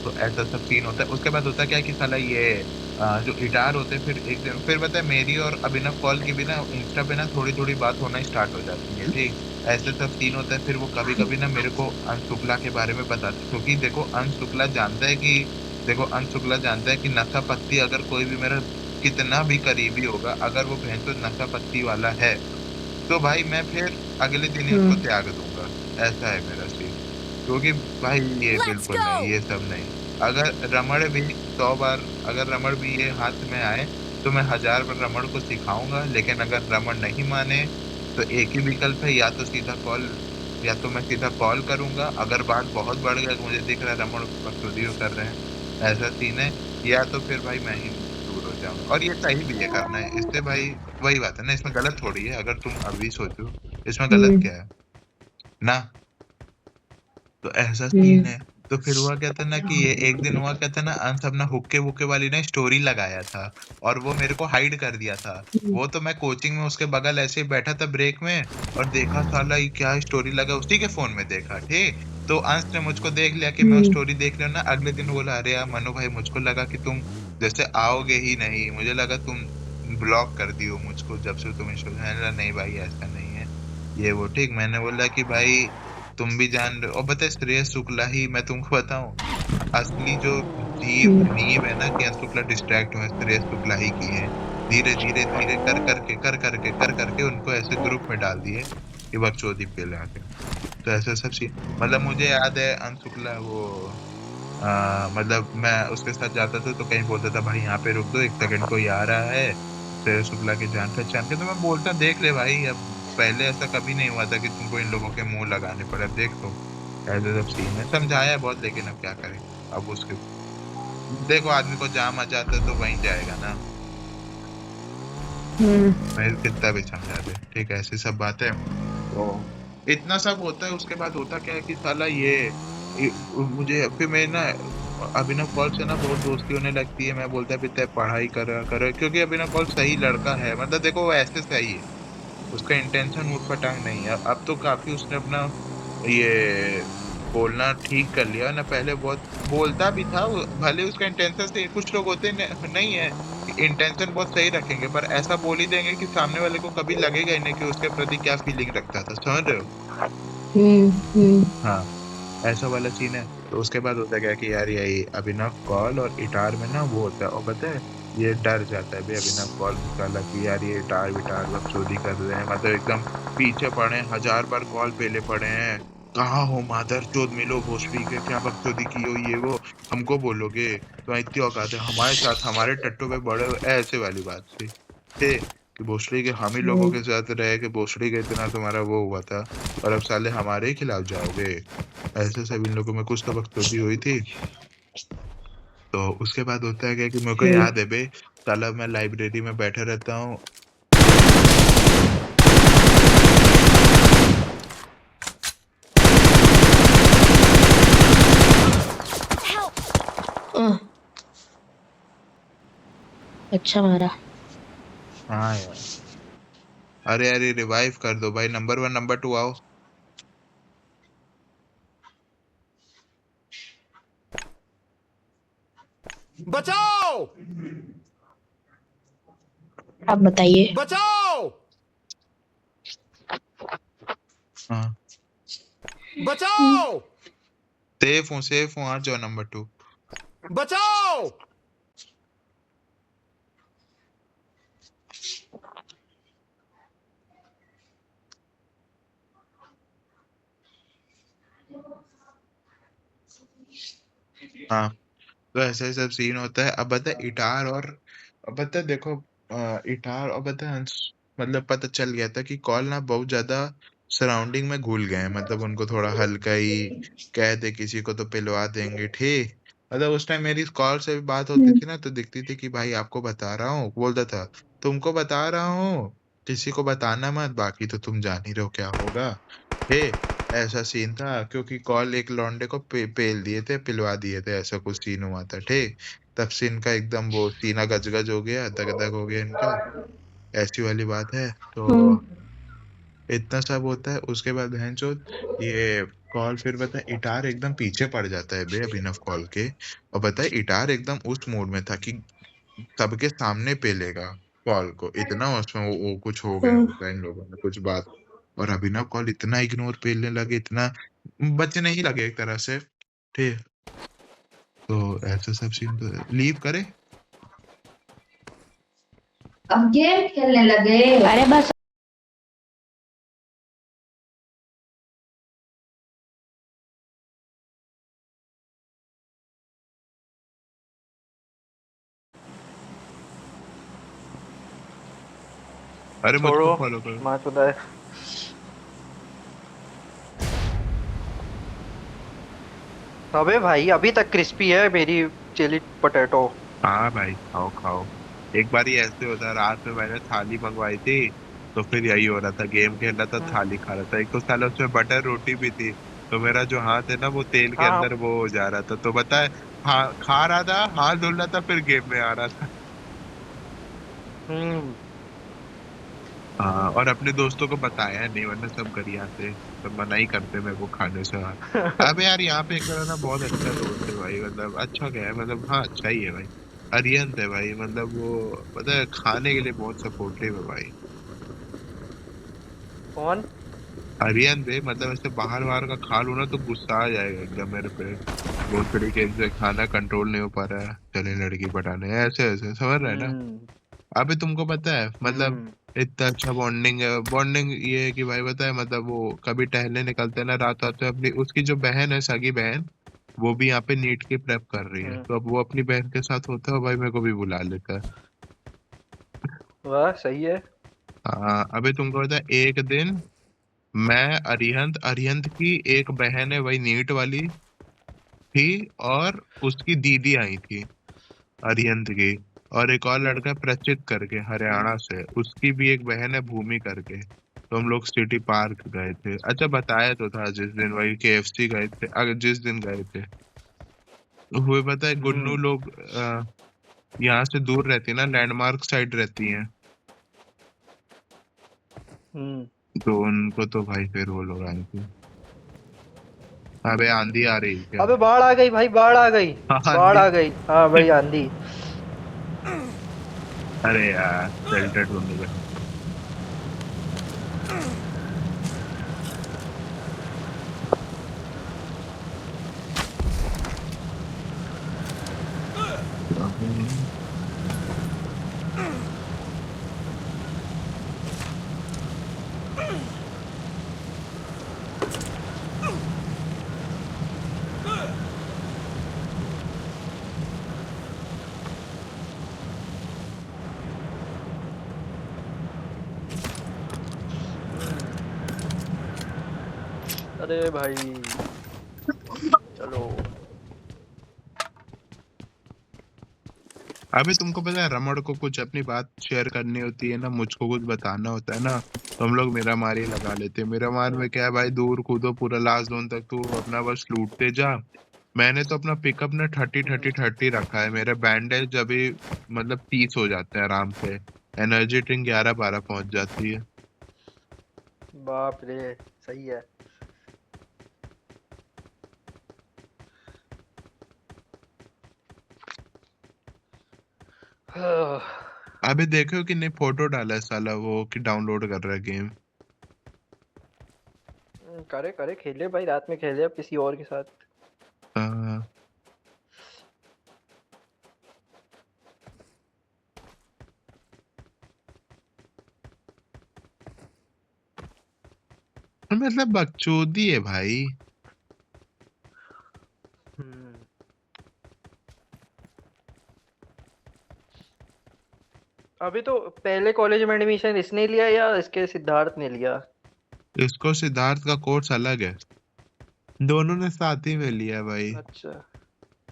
तो ऐसा सब सीन होता है। उसके बाद होता क्या है कि साला ये जो इटार होते हैं, फिर एक दिन फिर पता है मेरी और अभिनव कॉल की भी ना इंस्टा पे ना थोड़ी थोड़ी बात होना स्टार्ट हो जाती है, ठीक। ऐसे सब सीन होता है। फिर वो कभी कभी ना मेरे को अंश शुक्ला के बारे में बताते, क्योंकि देखो अंश शुक्ला जानता है कि नशा पत्ती अगर कोई भी मेरा कितना भी करीबी होगा, अगर वो भैंसो नशा पत्ती वाला है, तो भाई मैं फिर अगले दिन ही उसको त्याग दूंगा। ऐसा है मेरा सीन। क्योंकि भाई ये Let's बिल्कुल नहीं, go! ये सब नहीं। अगर रमण भी 100 बार, अगर रमण भी ये हाथ में आए, तो मैं 1000 बार रमण को सिखाऊंगा। लेकिन अगर रमण नहीं माने, तो एक ही विकल्प है, या तो सीधा कॉल, या तो मैं सीधा कॉल करूंगा अगर बात बहुत बढ़ गया, मुझे दिख रहा है रमण बकचोदी कर रहे हैं, ऐसा सीन है। या तो फिर भाई मैं ही दूर हो जाऊंगा। और ये सही भी है करना है इससे भाई। वही बात है ना, इसमें गलत थोड़ी है। अगर तुम अभी सोचो, इसमें गलत क्या है ना। तो ऐसा सीन है। तो फिर हुआ क्या था ना कि ये एक दिन हुआ क्या था ना, अंश अपना हुक्के वुक्के वाली ना स्टोरी लगाया था, और वो मेरे को हाइड कर दिया था। वो तो मैं कोचिंग में उसके बगल ऐसे ही बैठा था ब्रेक में, और देखा साला ये क्या स्टोरी लगा, उसी के फोन में देखा, ठीक। तो अंश ने मुझको देख लिया कि मैं स्टोरी देख रहा हूँ ना, अगले दिन बोला, अरे यार मनु भाई, मुझको लगा कि तुम जैसे आओगे ही नहीं, मुझे लगा तुम ब्लॉक कर दियो मुझको जब से तुम स्टोरी। मैंने बोला नहीं भाई ऐसा नहीं है, ये वो, ठीक। मैंने बोला कि भाई तुम भी जान रहे हो। और पता है श्रेयस शुक्ला ही, मैं तुमको बताऊं, असली जो नींव है ना कि अंश शुक्ला डिस्ट्रैक्ट हुए, श्रेयस शुक्ला ही की है। धीरे धीरे धीरे कर करके उनको ऐसे ग्रुप में डाल दिए कि बकचोदी पे लाके। तो ऐसा सब सी, मतलब मुझे याद है अंश शुक्ला वो मतलब मैं उसके साथ जाता था तो कहीं बोलता था, भाई यहाँ पे रुक दो 1 सेकंड, कोई आ रहा है श्रेयस शुक्ला की जान पहचान के। तो मैं बोलता, देख ले भाई, अब पहले ऐसा कभी नहीं हुआ था कि तुमको इन लोगों के मुंह लगाने पड़े, अब देख लो। ऐसे सब सीन है, समझाया बहुत, लेकिन अब क्या करें। अब उसके देखो, आदमी को जहाँ मजा आता है तो वहीं जाएगा ना। मैं कितना भी समझा दे, ठीक है, ऐसी सब बातें। तो इतना सब होता है। उसके बाद होता क्या है कि साला मुझे फिर मैं ना अभिनव कौल से ना बहुत दोस्ती होने लगती है। मैं बोलता है पिता पढ़ाई कर क्योंकि अभिनव कौल सही लड़का है, मतलब देखो वो ऐसे सही है, उसका इंटेंशन ऊटपटांग नहीं है। अब तो काफी उसने अपना ये बोलना ठीक कर लिया ना, पहले बहुत बोलता भी था भले उसका इंटेंशन से, कुछ लोग होते नहीं है इंटेंशन बहुत सही रखेंगे, पर ऐसा बोल ही देंगे कि सामने वाले को कभी लगेगा ही नहीं कि उसके प्रति क्या फीलिंग रखता था, समझ रहे हो। हाँ, ऐसा वाला सीन है। तो उसके बाद होता क्या है कि यार यही अभिनव कौल और इटार में ना वो होता है, और पता है ये डर जाता है भाई अभिनव कौल भी साला कि यार ये इटार विटार बकचोदी कर रहे हैं, मतलब एकदम पीछे पड़े हैं, 1000 बार कॉल पेले पड़े हैं। कहाँ हो मादर चोद, मिलो भोसड़ी के, क्या बकचोदी की हो ये वो, हमको बोलोगे तो इतनी औकात है हमारे साथ, हमारे टट्टों पे बड़े हो, ऐसे वाली बात थी, ठीक। कि भोसड़ी के हम ही लोगों के साथ रहे, कि भोसड़ी का इतना तुम्हारा वो हुआ था, और अब साले हमारे ही खिलाफ जाओगे। ऐसे सब इन लोगों में कुछ तो बकचोदी हुई थी। तो उसके बाद होता है क्या कि मेरे को याद है बे, साला मैं लाइब्रेरी में बैठा रहता हूँ। अच्छा मारा। हाँ यार, अरे अरे रिवाइव कर दो भाई, नंबर 1 नंबर 2 आओ। बचाओ! आप बताइए। बचाओ! हाँ, बचाओ! सेफ हूँ, आ जाओ नंबर 2। बचाओ! हाँ, तो ऐसे सब सीन होता है। अब बता इटार और, अब बता देखो, इटार और बता मतलब पता चल गया था कि कॉल ना बहुत ज्यादा सराउंडिंग में घुल गए हैं, मतलब उनको थोड़ा हल्का ही कह दे किसी को तो पिलवा देंगे, ठीक। मतलब उस टाइम मेरी कॉल से भी बात होती थी ना, तो दिखती थी कि भाई आपको बता रहा हूँ, बोलता था तुमको बता रहा हूँ, किसी को बताना मत, बाकी तो तुम जान ही रहे हो क्या होगा। ऐसा सीन था, क्योंकि कॉल एक लौंडे को पेल दिए थे, पिलवा दिए थे, ऐसा कुछ सीन हुआ था। ठीक, तब से इनका एकदम वो सीना गजगज हो गया, दगदग हो गया इनका, ऐसी वाली बात है। तो इतना सब होता है, उसके बाद बहनचोद ये कॉल फिर पता है इटार एकदम पीछे पड़ जाता है बे अभिनव कॉल के। और पता है इटार एकदम उस मोड में था कि सबके सामने पेलेगा कॉल को, इतना उसमें वो कुछ हो गया होगा इन लोगों में कुछ बात। और अभिनव कॉल इतना इग्नोर पेलने लगे, इतना बचने ही लगे एक तरह से। ठीक, तो ऐसा सब सीन तो लीव करे। अब गेम खेलने लगे। अरे बस अरे मुझको छोड़ो फॉलो करो। माँ चुदा है। अबे भाई अभी तक क्रिस्पी है मेरी चिली पोटैटो। हाँ भाई, खाओ खाओ। एक बार ही ऐसे होता, रात में मैंने थाली मंगवाई थी, तो फिर यही हो रहा था, गेम खेल रहा था, थाली खा रहा था। एक तो साला उसमें बटर रोटी भी थी, तो मेरा जो हाथ है ना वो तेल के हाँ। अंदर वो हो जा रहा था, तो पता है, हाँ खा रहा था, हाथ धुल रहा था, फिर गेम में आ रहा था। हम्म। हाँ, और अपने दोस्तों को बताया नहीं, वरना सब गरियाते, सब मना ही करते मेरे को खाने से। हाँ, अबे यार यहाँ पे एक मेरा ना बहुत अच्छा दोस्त है भाई, मतलब अच्छा क्या है, मतलब हाँ अच्छा ही है भाई। अरियंत है भाई, मतलब वो पता है खाने के लिए बहुत सपोर्टिव है भाई। कौन? अरियंत है, मतलब ऐसे बाहर बाहर का खा लूं ना तो गुस्सा आ जाएगा एकदम मेरे पे। बहुत तरीके से खाना कंट्रोल नहीं हो पा रहा है, चले लड़की पटाने, ऐसे ऐसे समझ रहे हैं ना। हम्म। अबे तुमको पता है मतलब हम्म। इतना अच्छा बॉन्डिंग है, बॉन्डिंग ये है कि भाई पता है, मतलब वो कभी टहलने निकलते हैं ना रात रात में, अपनी उसकी जो बहन है, सगी बहन, वो भी यहाँ पे नीट की प्रेप कर रही है, हम्म। तो अब वो अपनी बहन के साथ होता है, भाई मेरे को भी बुला लेता है। वाह सही है। हाँ, अबे तुमको पता है एक दिन मैं, अरिहंत अरिहंत की एक बहन है वही नीट वाली थी, और उसकी दीदी आई थी अरिहंत की, और एक और हम्म। लड़का प्रचित करके हम्म। हरियाणा से, उसकी भी एक बहन है भूमि करके। तो हम लोग सिटी पार्क गए थे, अच्छा बताया तो था जिस दिन, वही केएफसी गए थे, अगर जिस दिन गए थे। तो हुए पता है गुन्नू हम्म। लोग यहाँ से दूर रहती है ना, लैंडमार्क साइड रहती हैं, हम्म। तो उनको तो भाई फिर वो लोग आए थे। अबे आंधी आ रही है क्या? अबे बाढ़ आ गई भाई, बाढ़ आ गई। हाँ बाढ़ आंधी। आ गई, हाँ भाई आंधी। अरे यार शेल्टर ढूंढने का। अरे भाई चलो। अभी तुमको पता है, रमण को कुछ अपनी बात शेयर करनी होती है ना, मुझको कुछ बताना होता है ना, तो हम लोग मेरा मार ही लगा लेते हैं। मेरा मार में क्या है भाई, दूर कूदो पूरा लास्ट जोन तक, तू अपना बस लूटते जा। मैंने तो अपना पिकअप ना 30 30 30 रखा है, मेरे बैंडेज अभी मतलब 30 हो जाते हैं आराम से, एनर्जी ड्रिंक 11 12 पहुंच जाती है। बाप रे, सही है। अभी देखो कि नहीं, फोटो डाला है साला वो कि डाउनलोड कर रहा है गेम। करे करे खेले भाई, रात में खेले अब किसी और के साथ। हाँ, मतलब बकचोदी है भाई। हम्म। अभी तो पहले कॉलेज में एडमिशन इसने लिया या इसके सिद्धार्थ ने लिया? इसको सिद्धार्थ का कोर्स अलग है, दोनों ने साथ ही में लिया है भाई। अच्छा।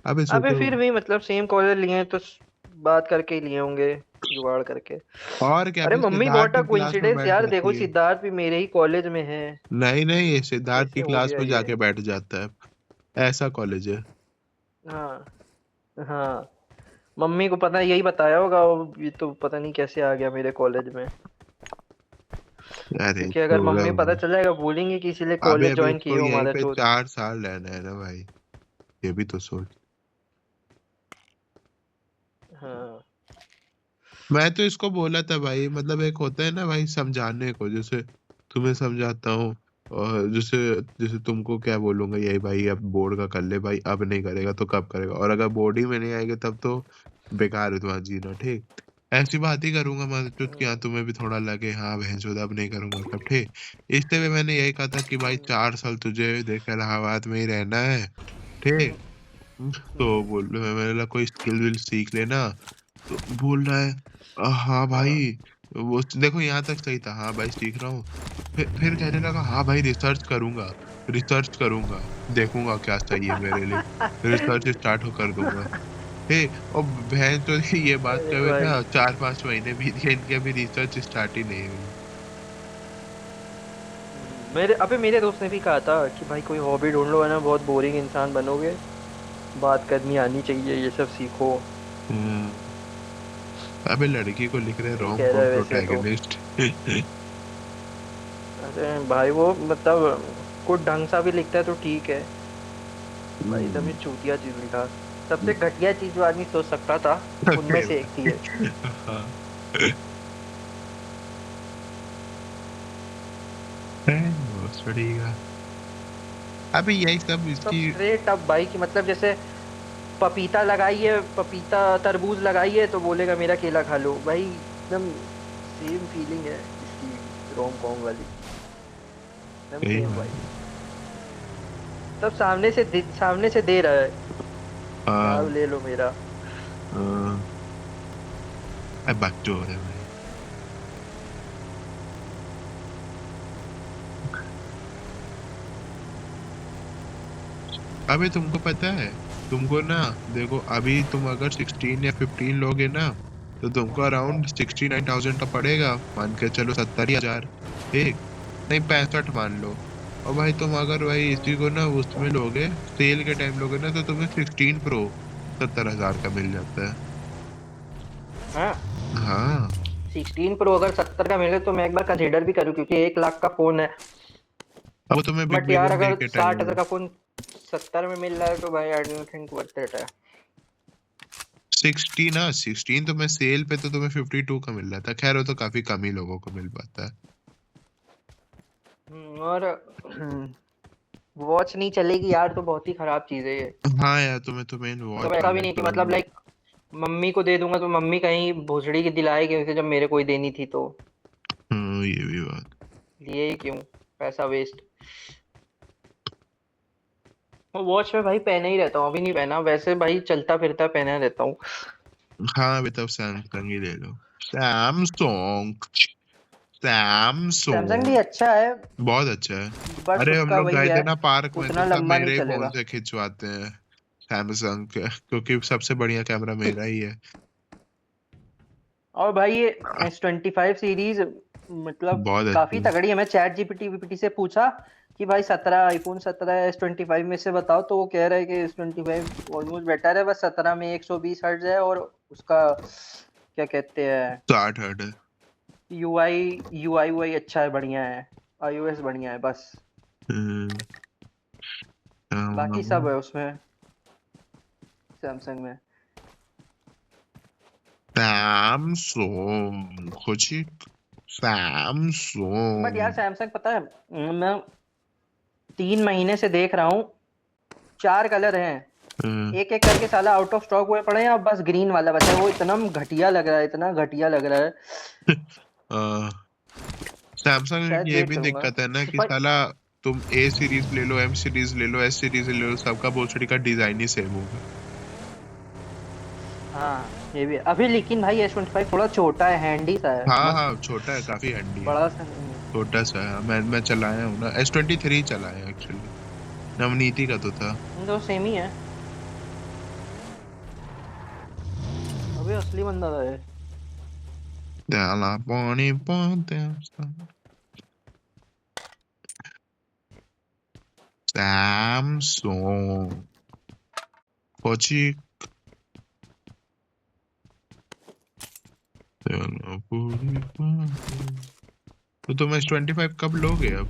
अबे अबे सोचो, फिर भी मतलब सेम कॉलेज लिए हैं तो बात करके ही लिए होंगे, जुगाड़ करके। और क्या, अरे अभी मम्मी सिद्धार्थ व्हाट अ की क्लास में कोइंसिडेंस बैठ यार, देखो जाती है। सिद्धार्थ भी मेरे ही कॉलेज में है। नहीं नहीं, ये सिद्धार्थ कैसे की हो क्लास गया में ये? जाके बैठ जाता है, ऐसा कॉलेज है। हाँ हाँ, मम्मी को पता यही बताया होगा, ये तो पता नहीं कैसे आ गया मेरे कॉलेज में। अरे क्योंकि अगर छोड़ो मम्मी पता भाई। चल जाएगा बोलेंगे कि इसीलिए अबे कॉलेज अभी ज्वाइन किए इसको हो यहीं हमारा पे चोत। 4 साल रहना है ना भाई, ये भी तो सोच। हाँ मैं तो इसको बोला था भाई, मतलब एक होता है ना भाई समझाने को, जैसे तुम्हें समझाता हूँ, और जैसे जैसे तुमको क्या बोलूंगा, यही भाई अब बोर्ड का कर ले भाई, अब नहीं करेगा तो कब करेगा, और अगर बोर्ड ही में नहीं आएगा तब तो बेकार है तुम्हारा जीना, ठीक। ऐसी बात ही करूंगा मैं तो, कि हाँ तुम्हें भी थोड़ा लगे, हाँ बहन अब नहीं करूंगा तब, ठीक। इसलिए भी मैंने यही कहा था कि भाई 4 साल तुझे देख इलाहाबाद में ही रहना है, ठीक। तो बोल मैंने बोला कोई स्किल विल सीख लेना, तो बोल रहा है हाँ भाई, हाँ वो देखो यहाँ तक सही था, हाँ भाई सीख रहा हूँ। फिर कहने लगा हाँ भाई रिसर्च करूंगा, रिसर्च करूंगा, देखूंगा क्या सही है मेरे लिए, रिसर्च स्टार्ट हो कर दूंगा। हे, और बहन तो ये बात अरे करे भाई, ना, 4-5 महीने बीत गए, इनकी अभी रिसर्च स्टार्ट ही नहीं हुई। मेरे दोस्त ने भी कहा था कि भाई कोई हॉबी ढूंढ लो, है ना, बहुत बोरिंग इंसान बनोगे, बात करनी आनी चाहिए, ये सब सीखो। हम्म, अबे लड़की को लिख रहे सही रोम कह रहा कॉम है वैसे तो। प्रोटैगनिस्ट। अरे भाई वो मतलब कुछ ढंग सा भी लिखता है तो ठीक है, भाई एकदम ही चूतिया चीज लिखा। सबसे घटिया चीज जो आदमी सोच सकता था उनमें सही से एक थी ये। बात। हाँ, बढ़िया। अबे यही सब सब इसकी। स्ट्रेट अप भाई की मतलब जैसे पपीता लगाइए, पपीता तरबूज लगाइए तो बोलेगा मेरा केला खा लो भाई, एकदम सेम फीलिंग है इसकी रोम कॉम वाली, एकदम सही सेम बात। भाई। सब सामने से दे रहा है कि हाँ आप ले लो मेरा। हाँ। अब बच्चों हो रहे हैं भाई। अबे तुमको पता है, तुमको ना, देखो अभी तुम अगर 16 या 15 लोगे ना, तो तुमको अराउंड 69,000 का पड़ेगा, मान के चलो 70,000, ठीक। नहीं 65 मान लो। और भाई तुम अगर भाई इसी को ना उसमें लोगे, सेल के टाइम लोगे ना, तो तुम्हें 16 प्रो 70,000 का मिल जाता है। हाँ, हाँ, 16 प्रो अगर 70 का मिले तो मैं एक बार कंसिडर भी करूँ, क्योंकि 1 लाख का फोन है। अब वो तुम्हें बिग बट यार बिलियन डे अगर के टाइम 60,000 में। का फोन 70 में मिल रहा है तो भाई I don't think worth it है। 16 तो मैं सेल पे तो तुम्हें 52 का मिल रहा था, खैर वो तो काफी कम ही लोगों को मिल पाता है। और वॉच नहीं चलेगी यार तो बहुत ही खराब चीज है ये। हाँ यार, तुम्हें तो मेन मतलब वॉच ऐसा भी वाला नहीं कि मतलब चाहिए। लाइक मम्मी को दे दूंगा तो मम्मी कहीं भोसड़ी की दिलाएगी उसे जब मेरे कोई देनी थी तो ये भी बात। लिए ही क्यों, पैसा वेस्ट। और वॉच में भाई पहने ही रहता हूँ, अभी नहीं पहना वैसे भाई, चलता फिरता पहना रहता हूँ। हाँ अभी तब सैमसंग ही ले लो। सैमसंग, सैमसंग भी सैमसंग अच्छा है, बहुत अच्छा है। बस अरे हम उसका लोग वही गए है, थे ना पार्क में, तो उतना सब लंबा नहीं मेरे ही फोन चलेगा। से खिंचवाते हैं सैमसंग के, क्योंकि सबसे बढ़िया कैमरा मेरा ही है। और भाई ये S25 सीरीज मतलब बहुत काफी अच्छी। तगड़ी है। मैं चैट जीपीटी वीपीटी से पूछा कि भाई 17 आईफोन 17 S25 में से बताओ, तो वो कह रहा है कि S25 ऑलमोस्ट बेटर है, बस 17 में 120 हर्ट्ज है और उसका क्या कहते हैं 60 हर्ट है। यूआई अच्छा है, बढ़िया है, आईओएस बढ़िया है बस, हम्म, बाकी सब है उसमें सैमसंग में। सैमसंग खोजी, बट यार सैमसंग। सैमसंग पता है, मैं 3 महीने से देख रहा हूँ, 4 कलर हैं, एक एक करके साला आउट ऑफ स्टॉक हुए पड़े हैं, अब बस ग्रीन वाला बचा है, वो इतना घटिया लग रहा है, इतना घटिया लग रहा है। सैमसंग में शायद ये वेट भी करूंगा। दिक्कत है ना कि पर साला तुम ए सीरीज ले लो, एम सीरीज ले लो, एस सीरीज ले लो, सबका भोसड़ी का डिजाइन ही सेम होगा। हाँ ये भी है। अभी लेकिन भाई S25 थोड़ा छोटा है, हैंडी सा है, हाँ मस्त, हाँ, छोटा है, काफी हैंडी है। बड़ा सा नहीं है। छोटा सा है, मैं चलाया हूँ ना, S23 चलाया एक्चुअली, नवनीति का तो था। तो सेम ही है। अबे असली बंदा था ये। Della buoni ponte. Samsung. Pocci. Della buoni ponte. तो तुम S25 कब लोगे अब?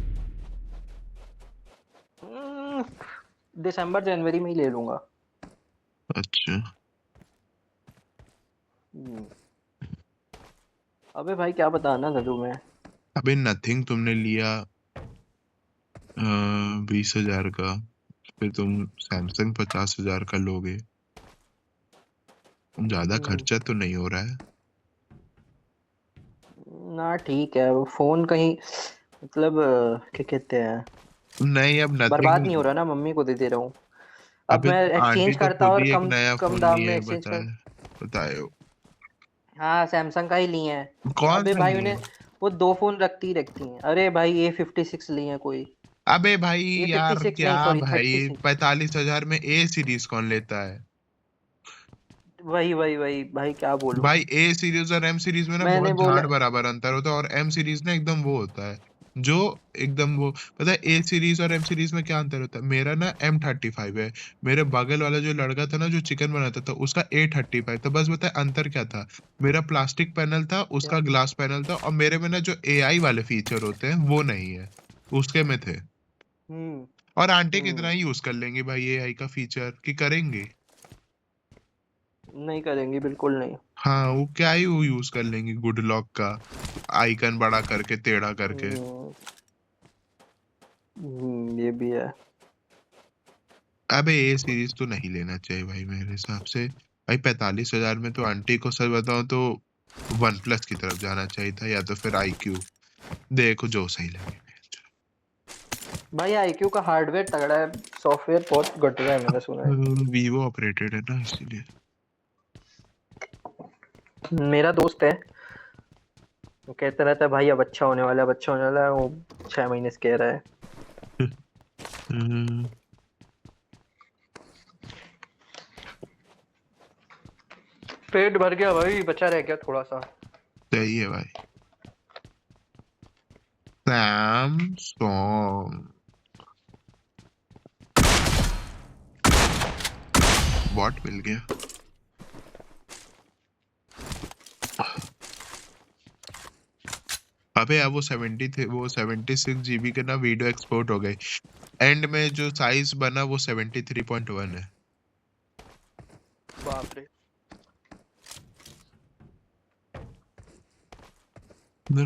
दिसंबर जनवरी में ही ले लूंगा। अच्छा। अबे भाई क्या बताना था तुम्हें? अबे नथिंग तुमने लिया 20,000 का, फिर तुम सैमसंग 50,000 का लोगे। ज्यादा खर्चा तो नहीं हो रहा है ना ठीक है, वो फोन कहीं मतलब क्या कहते हैं, नहीं? अब बर्बाद नहीं हो नथिंग। रहा ना, मम्मी को दे दे रहा हूँ। अब अबे मैं आंटी एक्सचेंज तो करता खुद और ही एक कम नया कम फोन दाम लिए में है, एक्सचेंज कर। बताए हो। हाँ सैमसंग का ही लिए हैं। कौन अबे सा भाई लिए? उन्हें वो दो फोन रखती ही रखती हैं। अरे भाई A56 लिए हैं कोई। अबे भाई यार A56 क्या नहीं, सॉरी भाई, 36। 45,000 में ए सीरीज कौन लेता है? वही वही वही भाई, क्या बोलूं। भाई ए सीरीज और एम सीरीज में ना मैंने बहुत बोला झाड़ बराबर अंतर होता है, और एम सीरीज ना एकदम वो होता है जो एकदम वो, पता है ए सीरीज और एम सीरीज में क्या अंतर होता है? मेरा ना M35 है, मेरे बगल वाला जो लड़का था ना जो चिकन बनाता था उसका A35 था। बस बताए अंतर क्या था? मेरा प्लास्टिक पैनल था, क्या। उसका ग्लास पैनल था, और मेरे में ना जो AI वाले फीचर होते हैं वो नहीं है, उसके में थे। हम्म और आंटी कितना हम्म ही यूज कर लेंगे भाई AI का फीचर, कि करेंगे? नहीं करेंगे, बिल्कुल नहीं। हाँ, वो क्या ही वो यूज कर लेंगे गुड लॉक का आइकन बड़ा करके टेढ़ा करके। ये भी है। अबे ए सीरीज तो नहीं लेना चाहिए भाई मेरे हिसाब से। भाई 45,000 में तो आंटी को सच बताऊं तो वन प्लस की तरफ जाना चाहिए था, या तो फिर IQ, देखो जो सही लगे। भाई IQ का हार्डवेयर तगड़ा है, सॉफ्टवेयर बहुत घट रहा है मैंने सुना है। वीवो ऑपरेटेड है ना इसीलिए। मेरा दोस्त है, वो कहता रहता है भाई अब अच्छा होने वाला है, अब अच्छा होने वाला है। वो 6 महीने से कह रहा है। हम्म, पेट भर गया भाई, बचा रह गया थोड़ा सा। सही है भाई। सैमसंग बॉट मिल गया। अबे अब वो 70 थे, वो 76 GB के ना वीडियो एक्सपोर्ट हो गए, एंड में जो साइज बना वो 73.1 है। बाप रे।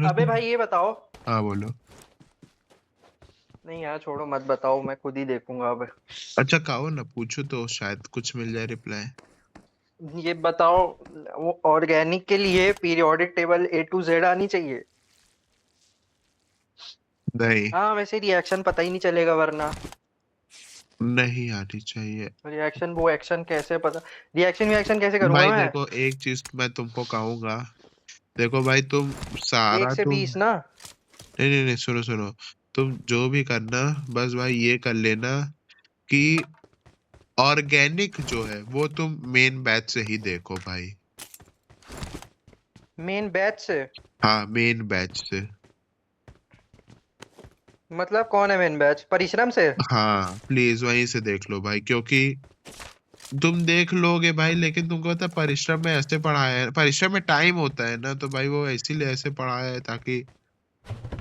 अबे भाई ये बताओ। हाँ बोलो। नहीं यार छोड़ो, मत बताओ, मैं खुद ही देखूंगा अब। अच्छा कहो ना, पूछो तो शायद कुछ मिल जाए रिप्लाई। ये बताओ, वो ऑर्गेनिक के लिए periodic table A to Z आनी चाहिए। नहीं, हाँ वैसे रिएक्शन पता ही नहीं चलेगा वरना। नहीं आनी चाहिए। रिएक्शन वो एक्शन कैसे पता, रिएक्शन कैसे करूंगा भाई मैं। देखो एक चीज मैं तुमको कहूंगा, देखो भाई तुम 1 सारा से तुम 20 ना। नहीं नहीं नहीं, सुनो सुनो, तुम जो भी करना बस भाई ये कर लेना कि ऑर्गेनिक जो है वो तुम मेन बैच से ही देखो भाई। मेन बैच से? हाँ मेन बैच से। मतलब कौन है मेन बैच, परिश्रम से? हाँ प्लीज वहीं से देख लो भाई, क्योंकि तुम देख लोगे भाई, लेकिन तुमको पता है परिश्रम में ऐसे पढ़ाया है, परिश्रम में टाइम होता है ना, तो भाई वो इसीलिए ऐसे पढ़ाया है ताकि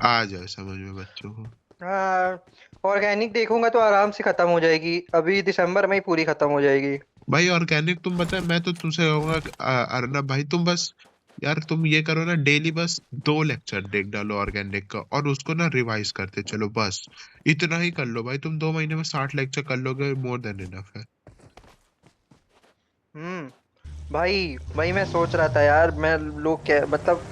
आ जाए समझ में बच्चों को। हाँ ऑर्गेनिक देखूंगा तो आराम से खत्म हो जाएगी, अभी दिसंबर में ही पूरी खत्म हो जाएगी। भाई ऑर्गेनिक तुम बता, मैं तो तुमसे कहूंगा कि, अर्नब भाई तुम बस यार तुम ये करो ना, डेली बस 2 लेक्चर देख डालो ऑर्गेनिक का, और उसको ना रिवाइज करते चलो, बस इतना ही कर लो भाई। तुम 2 महीने में 60 लेक्चर कर लोगे, मोर देन इनफ है। भाई भाई मैं सोच रहा था यार, मैं लोग क्या मतलब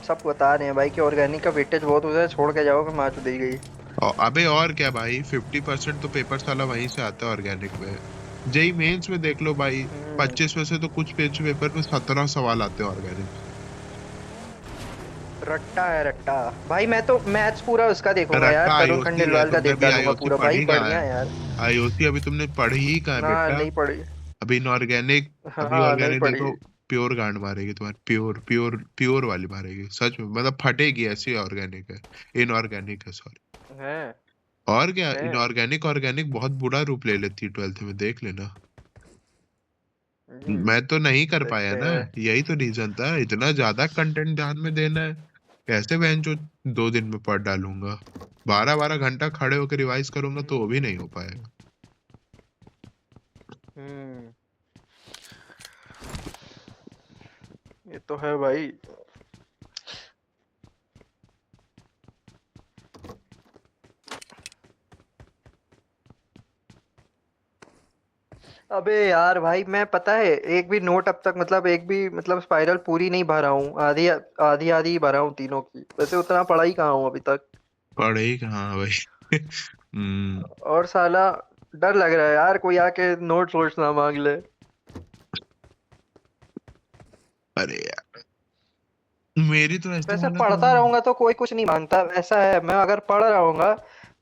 सब बता रहे हैं भाई कि ऑर्गेनिक का वेटेज बहुत होता है, छोड़ के जाओ कि माँ तो दी गई। और अबे और क्या भाई, 50% तो पेपर साला वहीं से आता है ऑर्गेनिक में। जेई मेंस में देख लो भाई, 25 में से तो कुछ पेज पेपर में 17 सवाल आते हैं ऑर्गेनिक। रट्टा है रट्टा। भाई मैं तो मैथ्स पूरा उसका देखूंगा यार, रट्टा तरुण आईओसी है, खंडेलवाल का तुमने देख अभी डालूंगा आईओसी पूरा भाई, पढ़ी कहाँ बढ़िया है? है यार। आईओसी अभी तुमने पढ़ी ही कहाँ है ना बेटा? नहीं पढ़ी। अभी इनऑर्गेनिक, अभी हाँ नहीं ऑर्गेनिक पढ़ी। देखो, प्योर गांड मारेगी तुम्हारी, प्योर प्योर प्योर वाली मारेगी सच में, मतलब फटेगी ऐसी। ऑर्गेनिक है, इनऑर्गेनिक है सॉरी। है और क्या, है इनऑर्गेनिक ऑर्गेनिक बहुत बुरा रूप ले लेती है 12th में, देख लेना। जी। मैं तो नहीं कर पाया देखते ना, हैं। यही तो रीजन था, इतना ज्यादा कंटेंट ध्यान में देना है, कैसे बहन जो 2 दिन में पढ़ डालूंगा। 12-12 घंटा खड़े होकर रिवाइज करूंगा तो वो भी नहीं हो पाएगा। हम्म। ये तो है भाई। अबे यार भाई, मैं पता है एक भी नोट अब तक, मतलब एक भी मतलब स्पाइरल पूरी नहीं भरा हूँ, आधी आधी आधी ही भरा हूँ तीनों की। वैसे उतना पढ़ा ही कहाँ हूँ अभी तक। पढ़े ही कहाँ भाई। और साला डर लग रहा है यार, कोई आके नोट्स वोट्स ना मांग ले। अरे यार, मेरी तो ऐसी वैसे हालत हो पढ़ता गई। रहूंगा तो कोई कुछ नहीं मांगता, ऐसा है। मैं अगर पढ़ रहा हूँगा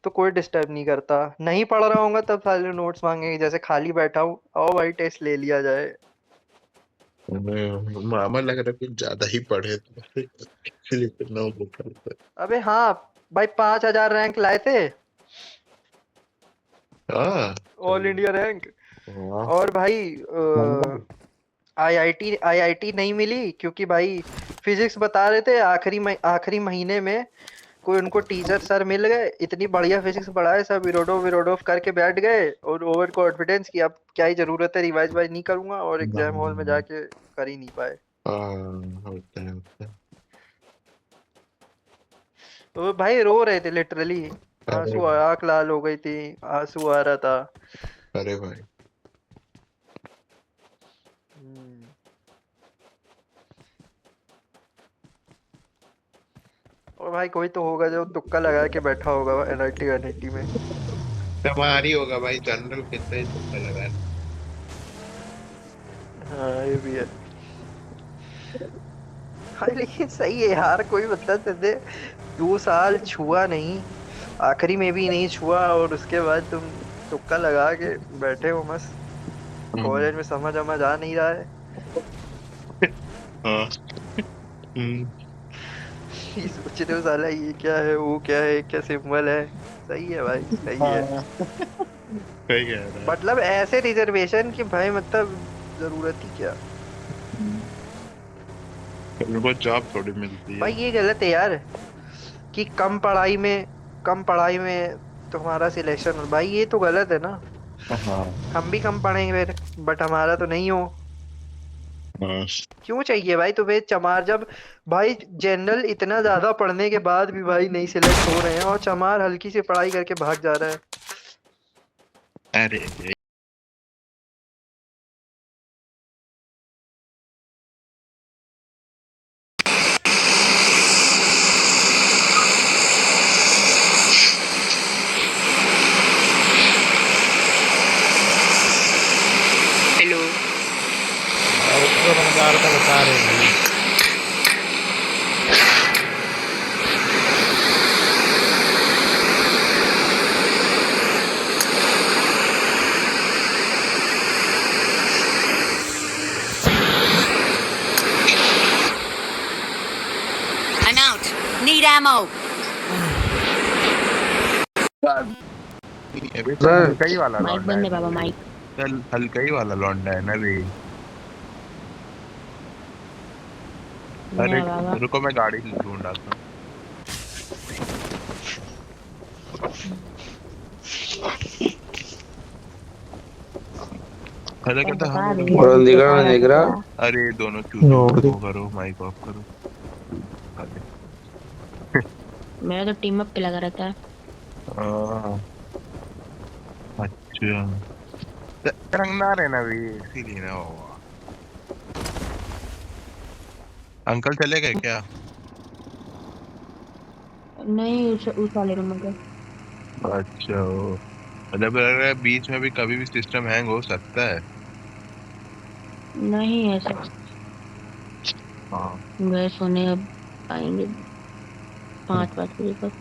तो कोई डिस्टर्ब नहीं करता, नहीं पढ़ रहा हूँगा तब साले नोट्स मांगेंगे। जैसे खाली बैठा हूँ, आओ भाई टेस्ट ले लिया जाए। मामा लग रहा है कुछ ज्यादा ही पढ़े तो, इसलिए फिर ना वो करता है। अबे हाँ भाई, 5,000 रैंक लाए थे, हाँ ऑल सही है। India rank. वाह। और भाई नंबर। आईआईटी नहीं मिली क्योंकि भाई फिजिक्स बता रहे थे आखिरी महीने में। कोई उनको टीचर सर मिल गए, इतनी बढ़िया फिजिक्स पढ़ाए, सब विरोडोफ विरोडोफ करके बैठ गए और ओवर कॉन्फिडेंस की अब क्या ही जरूरत है, रिवाइज वाइज नहीं करूंगा, और एग्जाम हॉल में जाके कर ही नहीं पाए। हाँ होता है होता है। तो भाई रो रहे थे लिटरली, अरे आंसू आंख लाल हो गई थी, आंसू आ रहा था। अरे भाई। हम्म। और भाई कोई तो होगा जो तुक्का लगा के बैठा होगा एनआईटी एनआईटी में। तुम्हारी होगा भाई, जनरल कितना ही तुक्का लगा है। हाँ ये भी है। हाँ लेकिन सही है यार, कोई मतलब तुझे 2 साल छुआ नहीं, आखिरी में भी नहीं छुआ, और उसके बाद तुम तुक्का लगा के बैठे हो मस्त। हम्म, कॉलेज में समझ समझ आ नहीं रहा है। हाँ। हम्म, ये सोच रहे हो साला ये क्या है, वो क्या है, क्या सिंबल है। सही है भाई, सही है। हाँ सही कह रहा है। मतलब ऐसे रिजर्वेशन की भाई, मतलब जरूरत ही क्या। उनको जॉब थोड़ी मिलती है। भाई ये गलत है यार, कि कम पढ़ाई में तुम्हारा सिलेक्शन हो, भाई ये तो गलत है ना। हाँ हम भी कम पढ़ेंगे फिर, बट हमारा तो नहीं हो। हाँ। क्यों चाहिए भाई तुम्हें चमार, जब भाई जनरल इतना ज्यादा पढ़ने के बाद भी भाई नहीं सिलेक्ट हो रहे हैं, और चमार हल्की सी पढ़ाई करके भाग जा रहा है। अरे हेलो। और उसको समझा रहा था, बता रहे भाई। I'm out. Need ammo. अभी तो हल्का ही वाला माइक लौंडा बंद है है ना बाबा, वे। माइक। चल हल्का ही वाला लौंडा है ना वे। अरे मेरा बाबा। रुको मैं गाड़ी ढूंढ आता हूँ। अरे सब कहता बता हम रही है, Buenos कुछ días, बता रहा था negra. क्या? अरे दोनों चूतियों को वो करो, माइक ऑफ करो। अरे मेरा तो टीम अप पे लगा रहता है। हाँ, अच्छा। रंगना रहना भी इसीलिए ना हुआ। अंकल चले गए क्या? नहीं, उस वाले रूम में गए। अच्छा मतलब अगर बीच में भी कभी भी सिस्टम हैंग हो सकता है। नहीं ऐसा, हाँ गए सोने, अब आएंगे 5 बजे तक।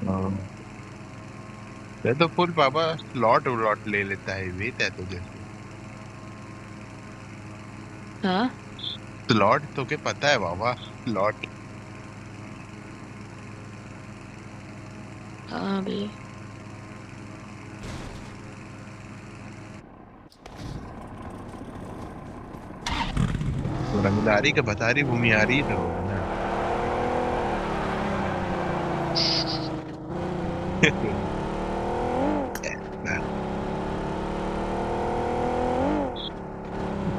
हाँ। ये तो फुल पापा स्लॉट व्लॉट ले लेता है वे तो जैसे। हाँ स्लॉट तो के पता है बाबा, स्लॉट। हाँ भैया। तो रंगदारी का बतारी भूमियारी तो होगा ना।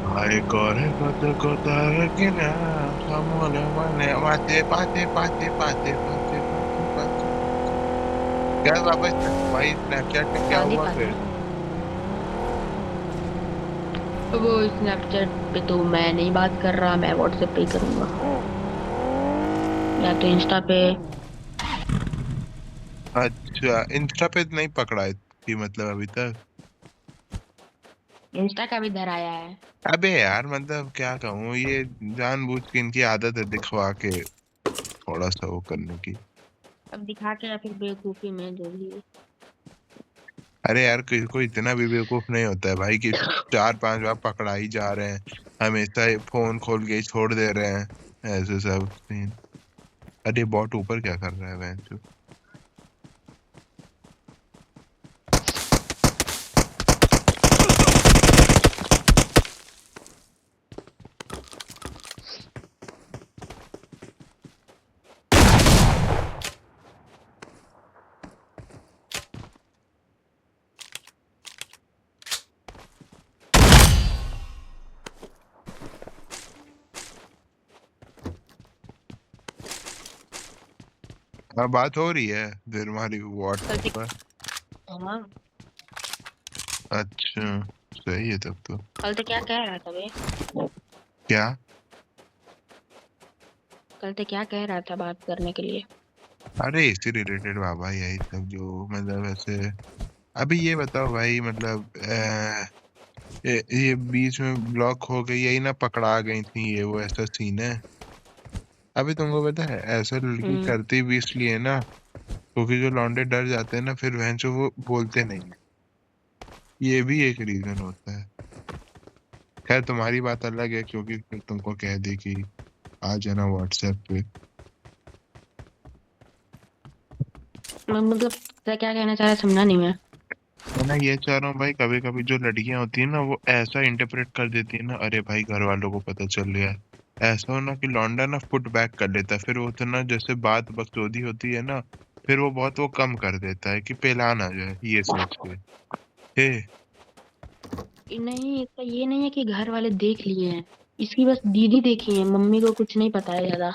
भाई करे को तार के ना सामने मने पाते पाते पाते पाते पाते पाते पाते। क्या वापस भाई स्नैपचैट पे क्या आगे हुआ पाते फिर? वो स्नैपचैट पे तो मैं नहीं बात कर रहा, मैं व्हाट्सएप पे ही करूंगा या तो इंस्टा पे। अच्छा, इंस्टा पे नहीं पकड़ा है कि मतलब अभी तक? इंस्टा का भी धर आया है। अबे यार मतलब क्या कहूँ, ये जानबूझ के इनकी आदत है दिखवा के थोड़ा सा वो करने की। अब दिखा के या फिर बेवकूफी में जो भी है। अरे यार किसी को इतना भी बेवकूफ नहीं होता है भाई कि 4-5 बार पकड़ा ही जा रहे हैं, हमेशा ही फोन खोल के ही छोड़ दे रहे हैं, ऐसे सब सीन। अरे बॉट ऊपर क्या कर रहा है बहन? हाँ बात हो रही है फिर हमारी कल व्हाट्सएप से पर। हाँ अच्छा, सही है तब तो। कल तो क्या कह रहा था बे? क्या? कल तो क्या कह रहा था बात करने के लिए? अरे इसी रिलेटेड बाबा, यही सब जो मतलब ऐसे। अभी ये बताओ भाई मतलब ये बीच में ब्लॉक हो गई, यही ना पकड़ा गई थी, ये वो ऐसा सीन है। अभी तुमको पता है ऐसा लड़की हम्म। करती भी इसलिए है ना, क्योंकि जो लौंडे डर जाते हैं ना फिर वह जो वो बोलते नहीं है, ये भी एक रीजन होता है। खैर तुम्हारी बात अलग है, क्योंकि फिर तुमको कह दी कि आ जाना व्हाट्सएप पे। मतलब तो क्या कहना चाह रहा है, समझा नहीं मैं। मैं ना ये चाह रहा हूँ भाई, कभी कभी जो लड़कियां होती है ना वो ऐसा इंटरप्रेट कर देती है ना, अरे भाई घर वालों को पता चल गया है, ऐसा हो ना कि लौंडा ना फुट बैक कर लेता है, फिर वो तो ना जैसे बात बकचोदी होती है ना, फिर वो बहुत वो कम कर देता है कि पेला ना जाए ये सोच के। हे। नहीं, इसका ये नहीं है कि घर वाले देख लिए हैं, इसकी बस दीदी देखी है, मम्मी को कुछ नहीं पता है ज्यादा।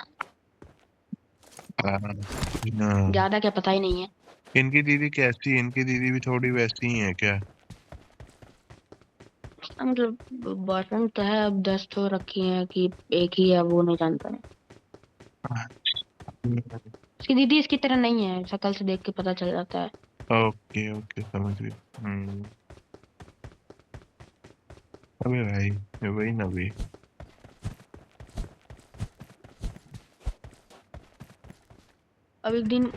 हाँ, हाँ। ज्यादा क्या पता ही नहीं है। इनकी दीदी कैसी है? इनकी दीदी भी थोड़ी वैसी ही है क्या? मतलब बॉयफ्रेंड तो है, अब 10 तो रखी है कि एक ही है वो नहीं जानता है। इसकी दीदी इसकी तरह नहीं है, शक्ल से देख के पता चल जाता है। ओके ओके, समझ गई। अबे भाई वही ना भी। अब एक दिन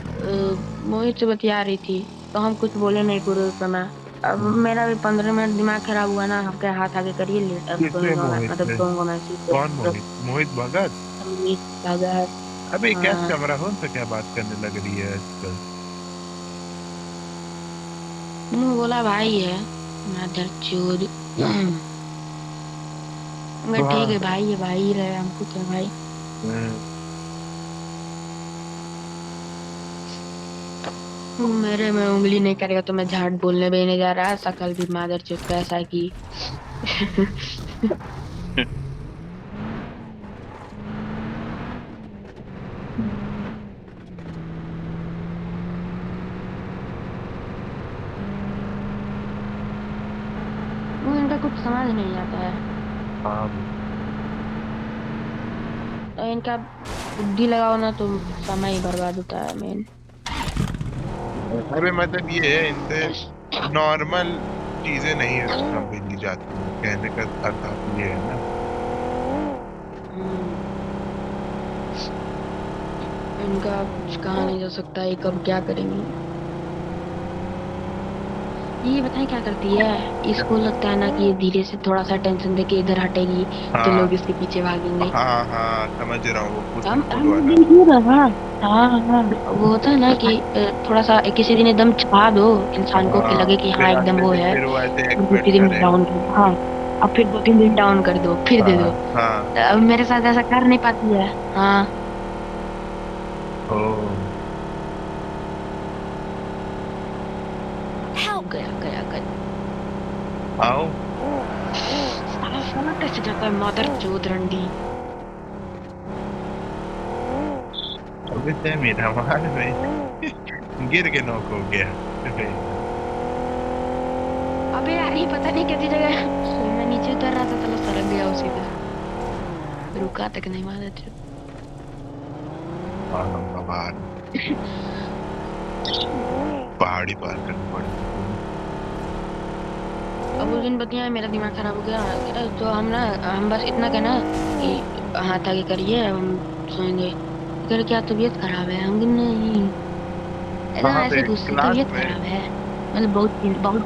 मोहित से बतिया रही थी, तो हम कुछ बोले नहीं पूरे समय। अब मेरा भी 15 मिनट दिमाग खराब हुआ ना, हम क्या हाथ आगे करिए अब किससे करूंगा मैं, मोहित मतलब है? कहूंगा मैसेज कौन मोहित? मोहित भगत? अमित भगत। अबे क्या हाँ। चमरा हो, उनसे क्या बात करने लग रही है आजकल? बोला भाई है माधर चोद। ठीक है हाँ। भाई, है भाई ही रहे, हमको क्या भाई। हम्म, मेरे में उंगली नहीं करेगा तो मैं झाट बोलने भी नहीं जा रहा, शकल भी मादर चोद का ऐसा है कि वो इनका कुछ समझ नहीं आता है। हाँ। तो इनका बुद्धि लगाओ ना तो समय ही बर्बाद होता है मेन। अबे मतलब ये है, इनसे नॉर्मल चीजें नहीं समझी जाती हैं, कहने का अर्थात ये है ना। इनका कुछ कहा नहीं जा सकता है, कब क्या करेंगे। ये बताएं क्या करती है, इसको लगता है ना कि ये धीरे से थोड़ा सा टेंशन देके इधर हटेगी तो हाँ लोग इसके पीछे भागेंगे। हाँ हाँ, समझ रहा हूँ, वो पुश पुल हम वाला। दिन क्यों रहा। हाँ हाँ, वो होता है ना कि थोड़ा सा किसी दिन एकदम छा दो इंसान को कि हाँ, लगे कि हाँ फिर एकदम अगले वो दिन है, फिर वो ऐसे फिर दूसरे एक्सपेक्ट दिन करेगा। डाउन कर दो। हाँ, अब फिर 2-3 दिन डाउन कर दो, फिर दे दो। हाँ हाँ। अब मेरे साथ ऐसा कर नहीं पाती है। हाँ। ओ, Help! गया गया गया। आओ। साला साला कैसे जाता है मादर चोद रंडी। अबे ते मेरा मार में गिर के नॉक हो गया। अबे, अबे यार ये पता नहीं कैसी जगह है। मैं नीचे उतर रहा था, साला सरक गया उसी पे, रुका तक नहीं मादर चोद। लंबा बाहर पहाड़ी पार करनी पड़ेगी पूरी। अब उस दिन बतिया मेरा दिमाग खराब हो गया। तो हम बस इतना कहना कि हाथ आगे करिए, हम सोएंगे। अगर क्या तबीयत खराब है, हम कि नहीं, एकदम कहाँ ऐसे पे, गुस्से, क्लास तबीयत में? खराब है, मतलब बहुत,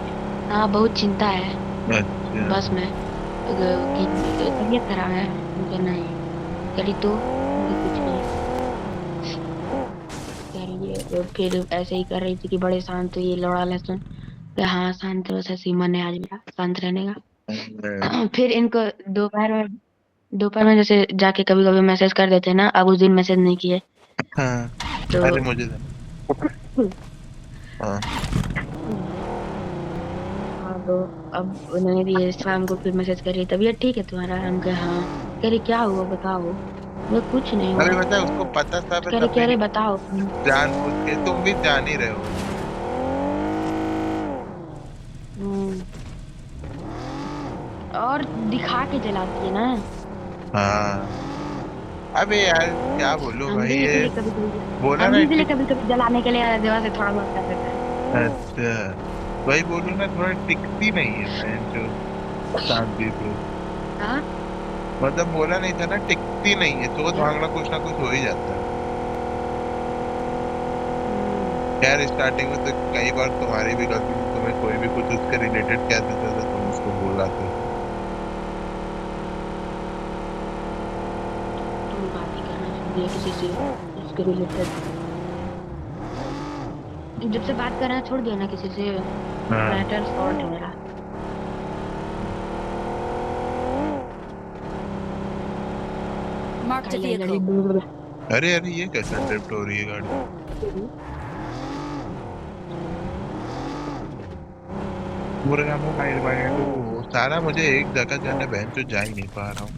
हाँ बहुत चिंता है अच्छा। बस में। कि तबीयत खराब है, हम कि नहीं, करी तो हम कि कुछ नहीं करिए। फिर ऐसे ही कर रही थी कि बड़े शांत, ये लौड़ा लहसुन कि हाँ शांत, बस ऐसे ही मन है आज मेरा शांत रहने का। फिर इनको दोपहर में जैसे जाके कभी कभी मैसेज कर देते हैं ना, अब उस दिन मैसेज नहीं किए हाँ, तो। अरे मुझे दे। हाँ हाँ तो अब उन्होंने भी शाम को फिर मैसेज करी, तबीयत ठीक है तुम्हारा, हम कहे हाँ। कह रही क्या हुआ बताओ, मैं कुछ नहीं अरे हुआ। बता, उसको पता था कह तब भी रही बताओ। जानबूझ के, तुम भी जान ही रहे हो। हम्म, और दिखा के जलाती है ना। हाँ, अबे यार क्या बोलूं हम भाई, भी ये इसीलिए कभी कभी बोला हम ना भी इसीलिए टिक। कभी कभी जलाने के लिए देवा से थोड़ा बहुत कर देते हैं। अच्छा, वही बोलूं ना, थोड़ा टिकती नहीं है बहन जो शांति से। हाँ। मतलब बोला नहीं था ना, टिकती नहीं है, चोट क्या। भागना कुछ ना कुछ हो ही जाता है। हम्म, यार स्टार्टिंग में तो कई बार तुम्हारी भी गलती थी, तुम्हें कोई भी कुछ उसके रिलेटेड कह देता था, तुम उसको बुलाते थे। तुम बात ही करना छोड़ दिया किसी से उसके रिलेटेड, जब से बात करना छोड़ दिया ना किसी से, हाँ। मैटर सॉर्ट है मेरा। Marked a खाई लड़ी vehicle. दूर। अरे अरे, ये कैसा ड्रिफ्ट हो रही है गाड़ी? मुर्गा मोबाइल वाले को सारा, मुझे एक जगह जाना बहन जो जा ही नहीं पा रहा हूँ।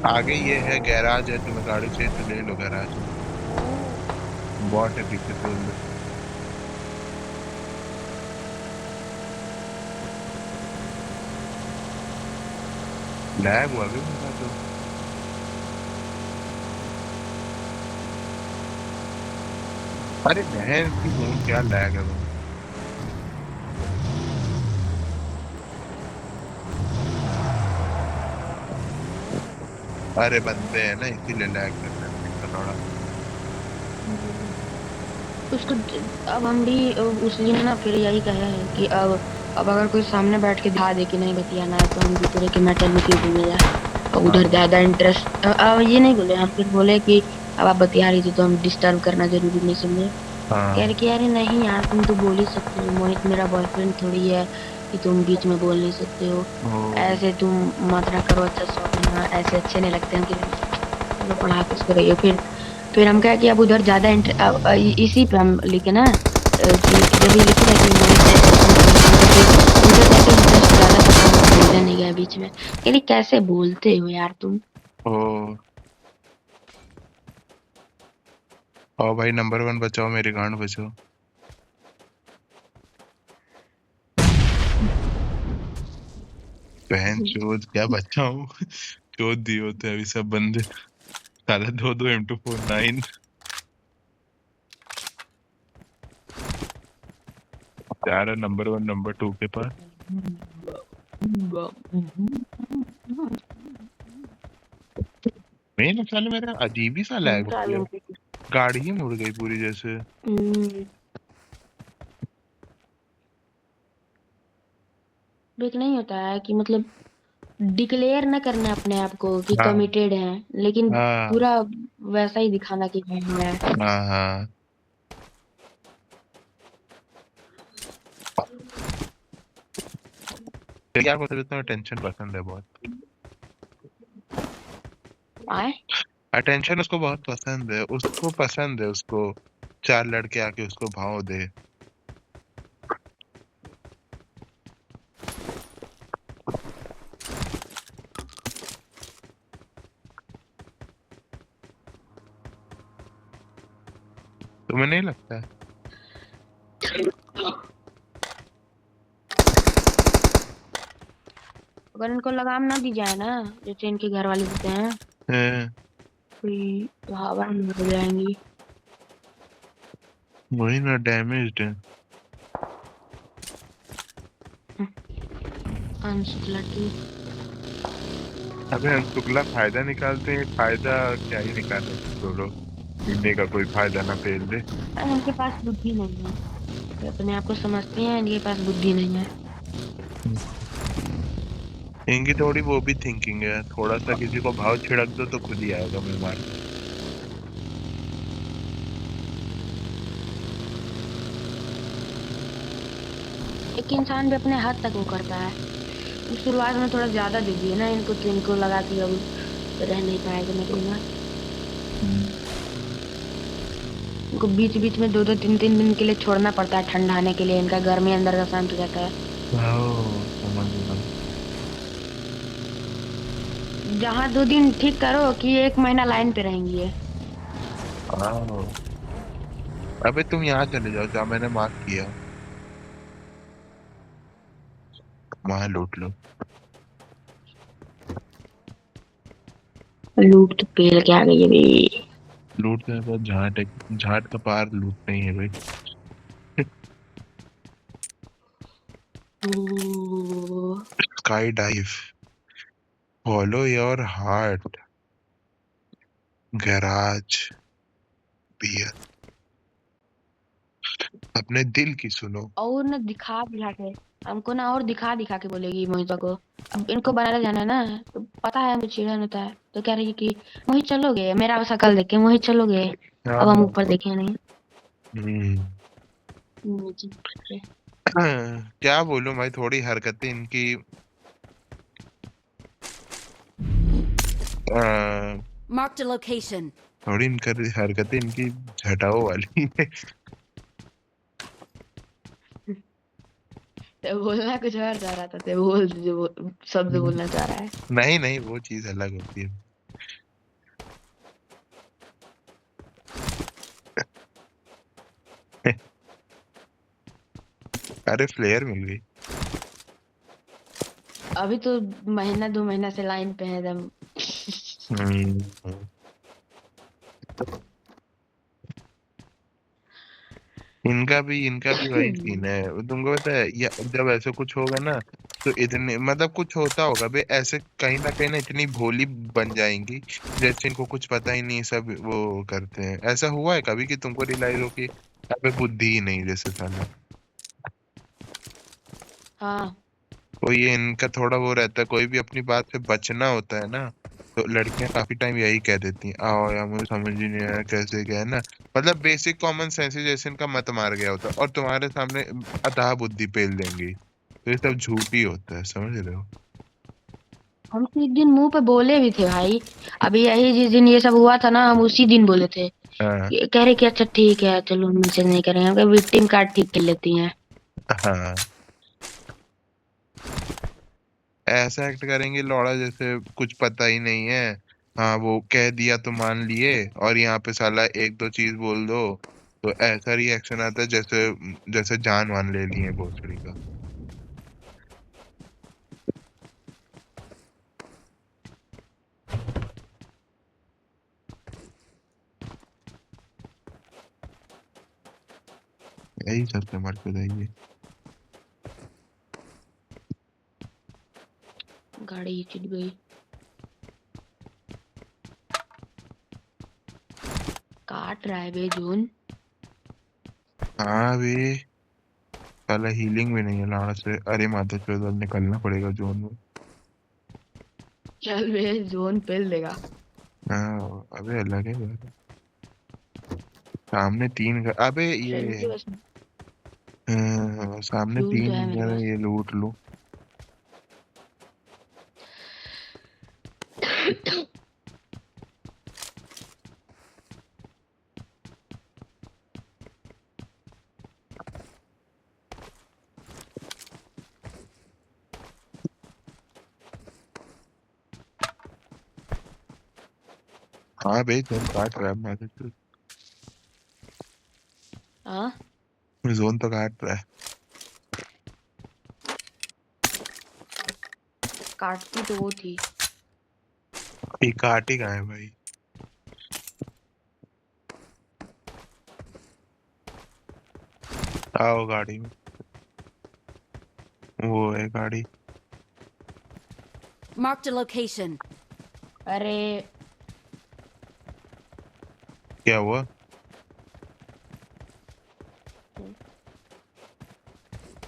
आगे ये है गैराज है, तुम्हें गाड़ी चाहिए तो ले लो गैराज में। बॉट है पीछे से उधर। लैग हुआ भी मेरा तो। अरे बहन की हूँ, क्या लैग है भाई। अरे बंदे हैं ना, इसीलिए लैग कर रहे हैं थोड़ा। उसको अब हम भी उस दिन ना फिर यही कहे हैं कि अब अगर कोई सामने बैठ के दिखा दे कि नहीं बतियाना है, तो हम भी तेरे के मैटर में क्यों बोलने जाए। और उधर हाँ ज्यादा इंटरेस्ट, अब ये नहीं बोले, हम फिर बोले कि अब आप बतिया रही थी तो हम डिस्टर्ब करना जरूरी नहीं समझे। कह रहे हाँ। कि अरे नहीं यार तुम तो बोल ही सकते हो, मोहित मेरा बॉयफ्रेंड थोड़ी है कि तुम बीच में बोल नहीं सकते हो। ओ, ऐसे तुम मत रहा करो, अच्छा सॉरी ना, ऐसे अच्छे नहीं लगते हैं कि चलो पढ़ा के उसको रहिए। फिर हम कहा कि अब उधर ज्यादा इसी पे हम लिखे ना कि जब ये लिखे ना कि मोहित ऐसे अच्छे नहीं लगते हैं, तो फिर उधर जाके इंटरेस्ट ज्यादा करता हूँ, बोलने नहीं गया बीच में। कह रही कैसे बोलते हो यार तुम। ओ। आओ भाई, नंबर वन बचाओ, मेरी गांड बचाओ। बहन चोद, क्या बचाऊं? चोद दिए होते अभी सब बंदे। साला दो दो M249। जा रहा नंबर वन नंबर टू के पास। मेन साले मेरा अजीब ही सा लैग हो गया। गाड़ी ही मुड़ गई पूरी जैसे। एक नहीं होता है कि मतलब डिक्लेयर न करना अपने आप को कि हाँ कमिटेड है, लेकिन हाँ पूरा वैसा ही दिखाना कि मैं। हाँ हाँ। तो क्या बोलते हैं, तुम्हें टेंशन पसंद है बहुत। आए अटेंशन उसको बहुत पसंद है, उसको पसंद है उसको, चार लड़के आके उसको भाव दे। तुम्हें नहीं लगता है? अगर इनको लगाम ना दी जाए ना, जैसे इनके घर वाले होते हैं, हैं, कोई तो हवा में हो जाएंगी। वही ना, डैमेज्ड है। अनसुलटी। अबे हम शुक्ला फायदा निकालते हैं, फायदा क्या ही निकाले, छोड़ो, इनने का कोई फायदा ना फेल दे। इनके पास बुद्धि नहीं है, ये अपने आप को समझते हैं, इनके पास बुद्धि नहीं है। इनकी थोड़ी वो भी थिंकिंग है, थोड़ा सा किसी को भाव छिड़क दो तो खुद ही आएगा मुंह मार के। एक इंसान भी अपने हद तक वो करता है। शुरुआत में थोड़ा ज्यादा दे दिए ना इनको, तो इनको लगा कि अब रह नहीं पाएगा मेरे बिना। इनको बीच बीच में 2-2 3-3 दिन के लिए छोड़ना पड़ता है ठंडाने के लिए, इनका गर्मी अंदर का शांत हो जाता है। समझ गया। जहाँ 2 दिन ठीक करो कि 1 महीना लाइन पे रहेंगी ये। आओ। अबे तुम यहाँ चले जाओ जहाँ मैंने मार्क किया, वहां लूट लो। लूट तो पेड़ के आ गई है भाई। लूटने के बाद झाट है, झाट का पार लूटना ही है भाई। Oh, sky dive, follow your heart, garage, beer, अपने दिल की सुनो। और ना दिखा दिखा के हमको ना, और दिखा दिखा के बोलेगी मोहिता को। अब इनको बनाने जाना है ना, तो पता है हमको चिढ़न होता है, तो कह रही है कि मोहित चलोगे, मेरा शक्ल देख के मोहित चलोगे। अब हम हाँ। ऊपर देखे नहीं। हम्म। नीचे देखे। क्या बोलूं भाई, थोड़ी हरकतें इनकी अ, Marked a location. थोड़ी इनकर हरकतें इनकी झटाओ वाली है। तो बोलना कुछ और चाह रहा था, तो बोल जो शब्द बोलना चाह रहा है। नहीं नहीं, वो चीज अलग होती है। अरे फ्लेयर मिल गई। अभी तो 1-2 महीना से लाइन पे है एकदम। हम्म। इनका भी वही सीन है, तुमको पता है, या जब ऐसे कुछ होगा ना, तो इतने मतलब कुछ होता होगा बे, ऐसे कहीं ना इतनी भोली बन जाएंगी, जैसे इनको कुछ पता ही नहीं, सब वो करते हैं। ऐसा हुआ है कभी कि तुमको रियलाइज हो कि अबे बुद्धि ही नहीं, जैसे साला हाँ कोई, ये इनका थोड़ा वो रहता है, कोई भी अपनी बात से बचना होता है ना, तो लड़कियां काफी टाइम यही कह देती हैं, आओ यार मुझे समझ ही नहीं आया कैसे क्या है ना, मतलब बेसिक कॉमन सेंस जैसे इनका मत मार गया होता है, और तुम्हारे सामने अतः बुद्धि पेल देंगी, तो ये सब झूठ ही होता है, समझ रहे हो। हम तो एक दिन मुंह पे बोले भी थे भाई। अभी यही जिस दिन ये सब हुआ था ना, हम उसी दिन बोले थे। हाँ ये कह रहे कि अच्छा ठीक है चलो मैसेज नहीं करेंगे, हम विक्टिम कार्ड ठीक कर लेती हैं। हाँ, ऐसा एक्ट करेंगे लौड़ा जैसे कुछ पता ही नहीं है। हाँ, वो कह दिया तो मान लिए, और यहाँ पे साला एक दो चीज बोल दो तो ऐसा रिएक्शन आता है जैसे जैसे जान मान ले लिए भोसड़ी का। यही सबसे मरते जाइए। गाड़ी चिट गई। काट काट रहा है बे जोन। हाँ बे, साला हीलिंग भी नहीं है लाड़ से। अरे माता चौधर निकलना पड़ेगा जोन में। चल बे जोन पेल देगा। हाँ अबे अलग है यार। सामने 3 घर, अबे चल ये के बस सामने फ्यूल तो 3 है मेरे घर है, पास। ये लूट लो। हाँ बे जोन काट रहा है माता चौधर। हाँ जोन तो काट रहा है। काटती तो वो थी। ये काट ही कहाँ है भाई। आओ गाड़ी में, वो है गाड़ी। Marked a location. अरे क्या हुआ?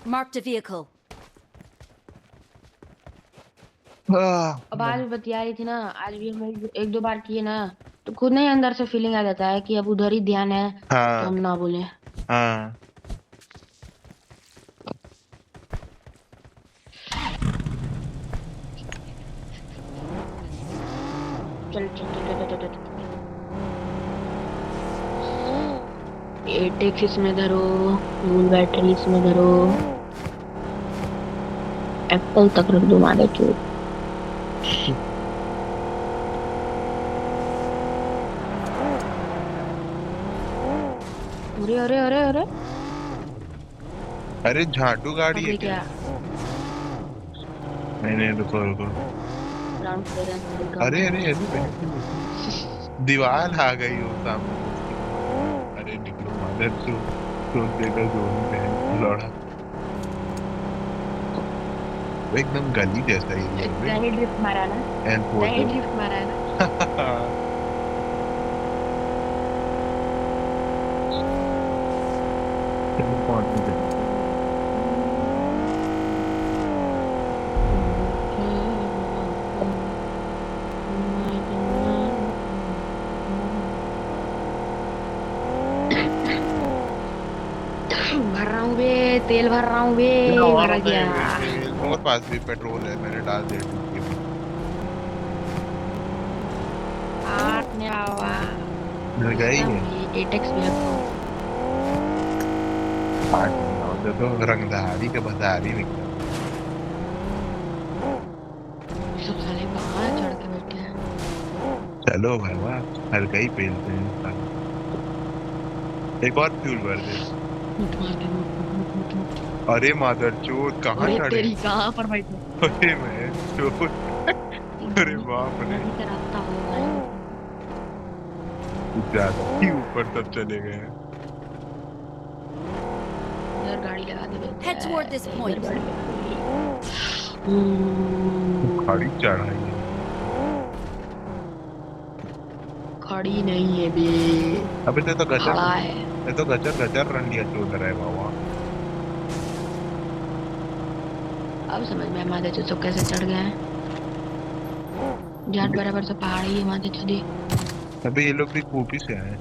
Marked a vehicle. अब आज बतिया रही थी ना, आज भी हम एक दो बार किए ना, तो खुद नहीं अंदर से फीलिंग आ जाता है कि अब उधर ही ध्यान है, तो हाँ हम ना बोले। हाँ चल चल चल चल चल चल। एटेक्स इसमें धरो, फुल बैटरी इसमें धरो, एप्पल तक रख दो मारे क्यों। अरे अरे अरे अरे अरे झाटू गाड़ी है अबे क्या? क्या नहीं नहीं रुको रुको। ग्राउंड क्लियरेंस कम अरे है। अरे अरे बहन, दीवार आ गई हो सामने उसकी। अरे निकलो मादर चो देगा जोन बहन लौड़ा। वो एकदम गली जैसा एरिया है सही ड्रिफ्ट मारा ना, एंड सही ड्रिफ्ट मारा है ना। भर रहा हूँ बे, तेल भर रहा हूँ बे, भर गया। मेरे पास भी पेट्रोल है, मैंने डाल दिया टंकी में। आठ ने आवा मिल गई है। एटेक्स भी रखो। तो रंगधारी के बधारी निकला। सब साले कहाँ चढ़ के बैठे हैं। चलो भाई वाह, हल्का ही पेलते हैं इंसान। एक और फ्यूल भर दे। मुठ मार के मुठ। अरे मादर चोद कहाँ अरे चढ़े? तेरी कहाँ पर बैठे। अरे मैं चोद, अरे बाप रे, नदी का रास्ता होगा। ज्यादा ही ऊपर तब चले गए हैं। इधर गाड़ी लगा दे। Head toward this point. खड़ी चढ़ाई है। खड़ी नहीं है बे, अबे ते तो गजर, खड़ा है। ते तो गजर गजर रंडिया चोद रहा है बाबा। अब समझ में माथे चुद कैसे चढ़ गए हैं। जाट बराबर से पहाड़ ही है माथे चुदी। अबे ये लोग भी कूपी से आए।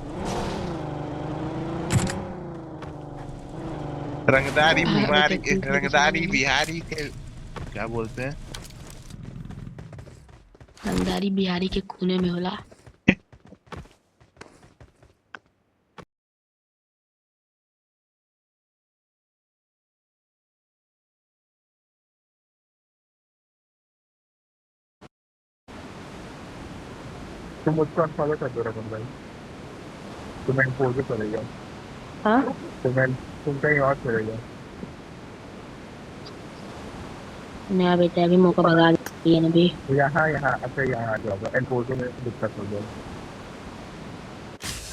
रंगदारी बीमारी, रंगदारी बिहारी के क्या बोलते हैं? रंगदारी बिहारी के खूने में होला। तुम मुझको अनफॉलो कर दो रमन भाई, तुम्हें इम्पोज करेगा। हाँ तुम कहीं और चले जाओ। नया बेटा अभी मौका भगा दिया ना बे। यहाँ यहाँ अच्छा यहाँ आ जाओगा, एनपोजो में दिक्कत हो जाए।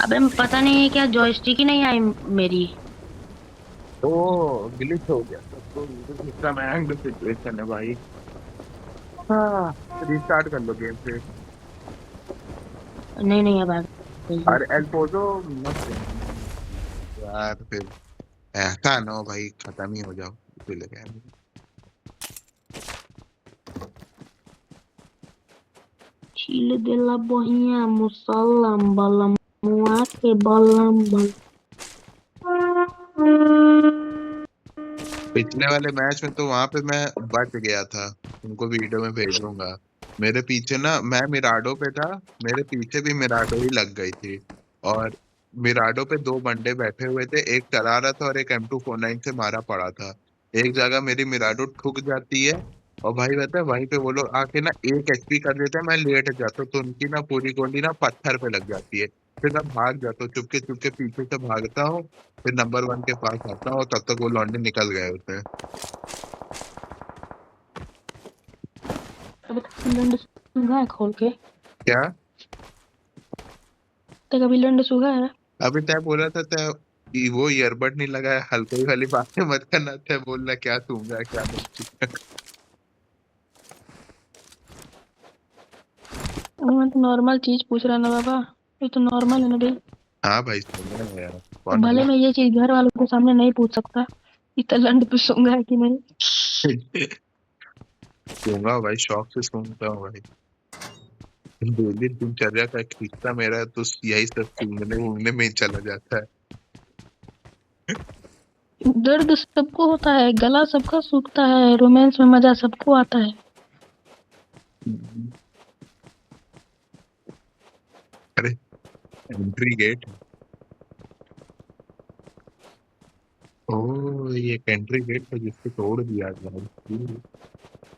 अबे पता नहीं है क्या जॉयस्टिक ही नहीं आई मेरी। तो ग्लिच हो गया तो इतना महंगा सिचुएशन है भाई। हाँ रिस्टार्ट कर लो गेम से। नहीं नहीं अब और एल्पोजो मस्त है यार। फिर ऐसा ना हो भाई खत्म ही हो जाओ इसलिए कह रहा हूँ। Chile de la Bohemia, musalam balam muake balam bal. पिछले वाले मैच में तो वहां पे मैं बच गया था, तुमको वीडियो में भेजूंगा। मेरे पीछे ना, मैं मिराडो पे था, मेरे पीछे भी मिराडो ही लग गई थी। और मिराडो पे दो बंदे बैठे हुए थे, एक चला रहा था और एक M249 से मारा पड़ा था। एक जगह मेरी मिराडो ठुक जाती है और भाई बता है वहीं पे वो लोग आके ना एक HP कर देते हैं, मैं लेट जाता हूँ तो उनकी ना पूरी गोली ना पत्थर पे लग जाती है। फिर मैं भाग जाता हूँ, चुपके चुपके पीछे से भागता हूँ, फिर नंबर 1 के पास आता हूँ और तब तक वो लौंडे निकल गए होते हैं। अबे तो लंड सूखा है खोल के। क्या? तो कभी लंड सूखा है। अभी तय बोला था तय कि वो ईयरबड नहीं लगाया, हल्के वाली बातें मत करना, तय बोलना क्या सूंगा क्या नहीं। मैं तो नॉर्मल चीज पूछ रहा ना बाबा, ये तो नॉर्मल है ना भाई। हाँ भाई सुन रहे हैं यार, अब कौन भले है? मैं ये चीज घर वालों के सामने नहीं पूछ सकता कि तो लंड पे सूंगा है कि नहीं। सूंगा भाई, शौक से सूंघता हूँ भाई। डेली दिनचर्या का एक हिस्सा मेरा तो यही सब सूंघने वूंघने में ही चला जाता है। दर्द सबको होता है, गला सबका सूखता है, रोमांस में मजा सबको आता है। अरे एंट्री गेट, ओ ये एक एंट्री गेट था जिसको तोड़ दिया गया।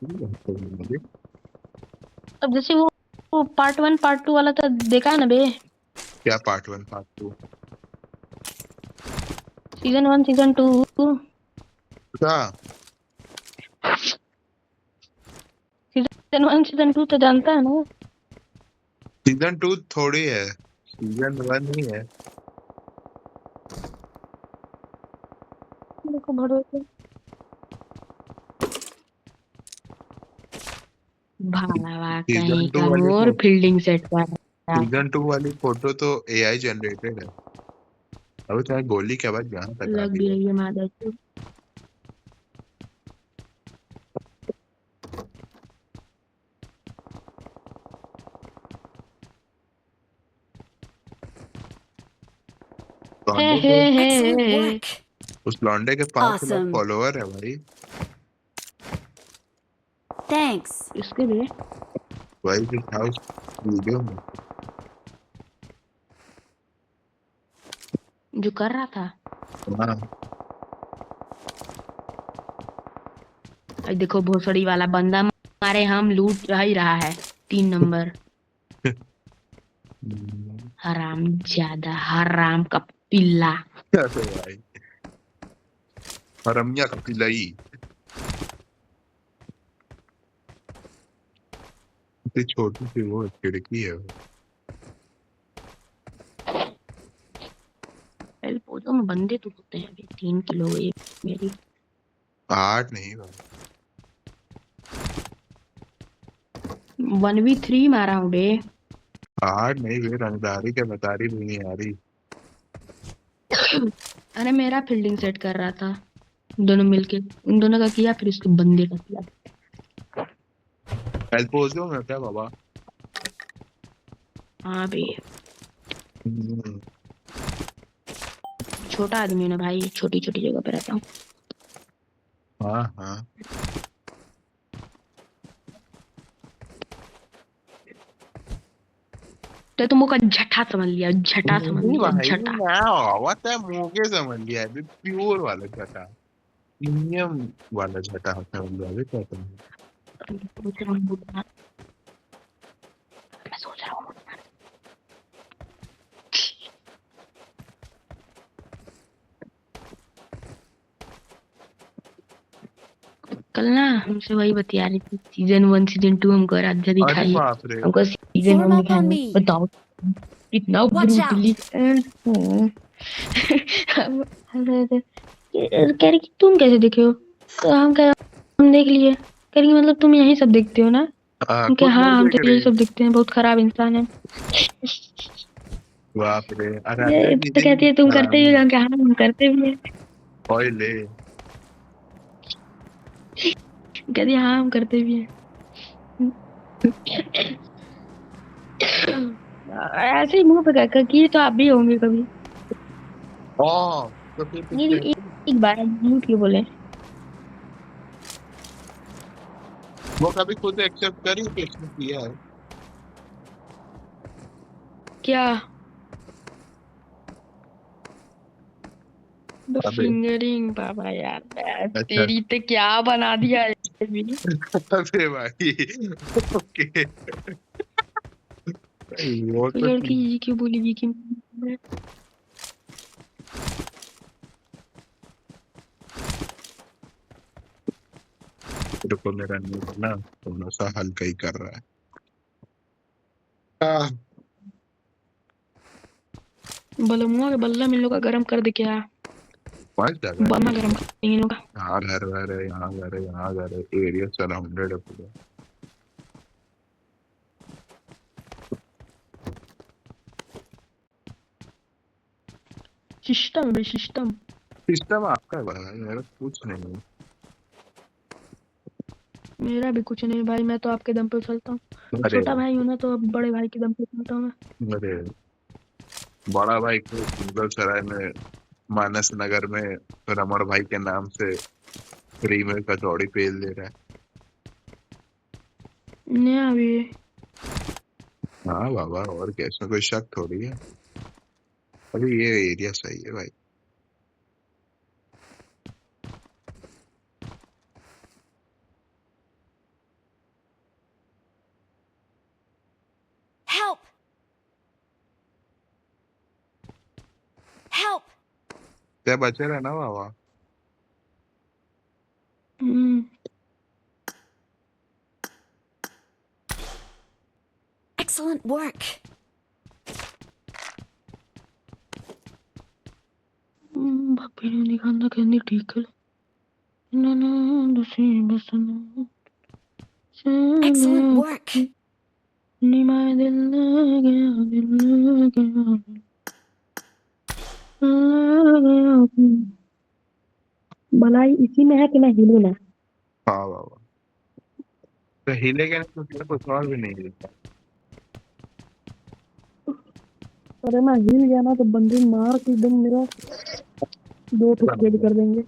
मुझे अब जैसे वो पार्ट 1 पार्ट 2 वाला तो देखा है ना बे। क्या पार्ट 1 पार्ट 2? Season 1 season 2। क्या? सीजन 1 सीजन 2 तो जानता है ना। सीजन 2 थोड़ी है, सीजन 1 ही है। देखो भरोसे भालावा सीजन कहीं 2 का वाली मोर फील्डिंग सेट कर रहा है। सीजन 2 वाली फोटो तो AI जनरेटेड है। अब चाहे गोली के आवाज जहां तक आ लग रही भी है। रही है मादा तो। हे लौंडे हे के, हे Excellent हे। work. उस लौंडे के 5 लाख Awesome. फॉलोअर है भाई। Thanks. इसके भी वही जो था उस वीडियो में। जो कर रहा था। हाँ। अब देखो भोसड़ी वाला बंदा मारे हम लूट ही रहा है 3 नंबर। हराम ज्यादा हराम का पिल्ला। क्या तो भाई, हरमिया का पिलाई। इतनी छोटी सी वो खिड़की है वो। पहले पौधों में बंदे तो होते हैं अभी 3 किलो ये मेरी 8 नहीं भाई। 1v3 मारा हूँ बे। 8 नहीं वे रंगदारी के बतारी भी नहीं आ रही। अरे मेरा फील्डिंग सेट कर रहा था, दोनों मिलके उन दोनों का किया फिर उसके बंदे का किया। एल्पोजो में क्या बाबा? हाँ बे हम्म, छोटा आदमी हूँ ना भाई, छोटी छोटी जगह पे रहता हूँ। हाँ हाँ। तो तुम का झटा समझ लिया, झटा समझ नहीं लिया, भाई, झटा। मैं आवत है मुंह के समझ लिया है, प्योर वाला झटा, प्रीमियम वाला झटा होता है मतलब। अभी क्या तुम मैं सोच रहा हूँ कल ना हमसे वही बतिया रही थी, सीजन 1 सीजन 2 हमको आराध्या अरे दिखाई, बाप रे। हमको सीजन Form 1 up on दिखाई। me. बताओ इतना Watch out. ब्रूटली कह रही कि तुम कैसे देखे हो, तो हम कह हम देख लिए, कह रही मतलब तुम यही सब देखते हो ना। हम खुद हाँ नहीं हम देख तो यही रही। सब देखते हैं, बहुत खराब इंसान है। बाप रे, ये आराध्या तो दीदी कहती है तुम करते ही हरामी हो क्या? हाँ हम करते भी हैं। ऑयल ले। कहती है हाँ हम करते भी हैं। ऐसे ही मुंह पे कह की तो आप भी होंगे कभी। ओ तो फिर तुम मेरी कैसे, एक बार झूठ क्यों बोले? वो कभी खुद एक्सेप्ट करी कि इसने किया है? क्या? अबे फिंगरिंग बाबा यार, अच्छा। तेरी तो क्या बना दिया है अभी। अबे भाई ओके, वो कोई तो लड़की ठीक। ये क्यों बोलेगी कि तेरे को मेरा न्यूज ना थोड़ा सा हल्का ही कर रहा है। आह, बलमुआ के बल्ला में इन लोग का गरम कर दे क्या? मस्त जगह है बमा ये गरम तो। कर देंगे इन लोग का। यहाँ घर वर है, यहाँ घर है, यहाँ घर है, एरिया सराउंडेड है पूरा। सिस्टम है सिस्टम। सिस्टम आपका है भाई, मेरा कुछ नहीं है। मेरा भी कुछ नहीं भाई, मैं तो आपके दम पे चलता हूँ। अरे छोटा भाई हूं ना, तो अब बड़े भाई के दम पे चलता हूँ मैं। अरे, बड़ा भाई को मुगल सराय में, मानस नगर में रमण भाई के नाम से फ्री में कचौड़ी पेल दे रहा है। नया भी। हाँ बाबा, और क्या, इसमें कोई शक थोड़ी है। अभी ये एरिया सही है भाई। Help! Help! क्या बचे रहे ना बाबा। हम्म। Excellent work. भाभी ने निकालना कहनी ठीक है। ना ना दूसरी बसना Excellent चलो। work. निमाए दिल दिल गया गया। भलाई इसी में है कि मैं हिलूं ना? हाँ बाबा, तो हिलेगा नहीं तो फिर कुछ और भी नहीं हिलता। अरे मैं हिल गया ना तो बंदूक मार के एकदम मेरा दो टुकड़े कर देंगे।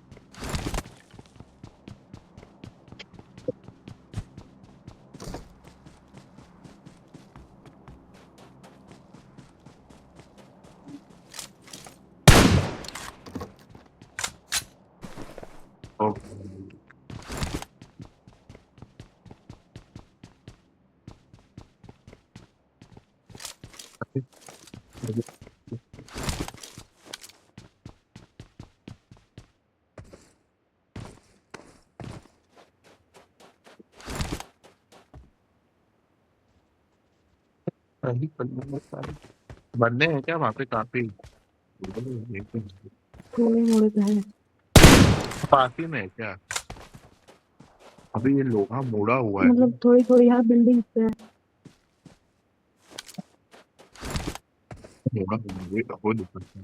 सही करने में सारे बनने हैं क्या वहाँ पे काफी? थोड़े मोड़े पे है। पास ही में है क्या? अभी ये लोहा मोड़ा हुआ है ना। मतलब थोड़ी थोड़ी यहाँ बिल्डिंग पे है। मोड़ा हुआ है, ये तो हो दिक्कत है।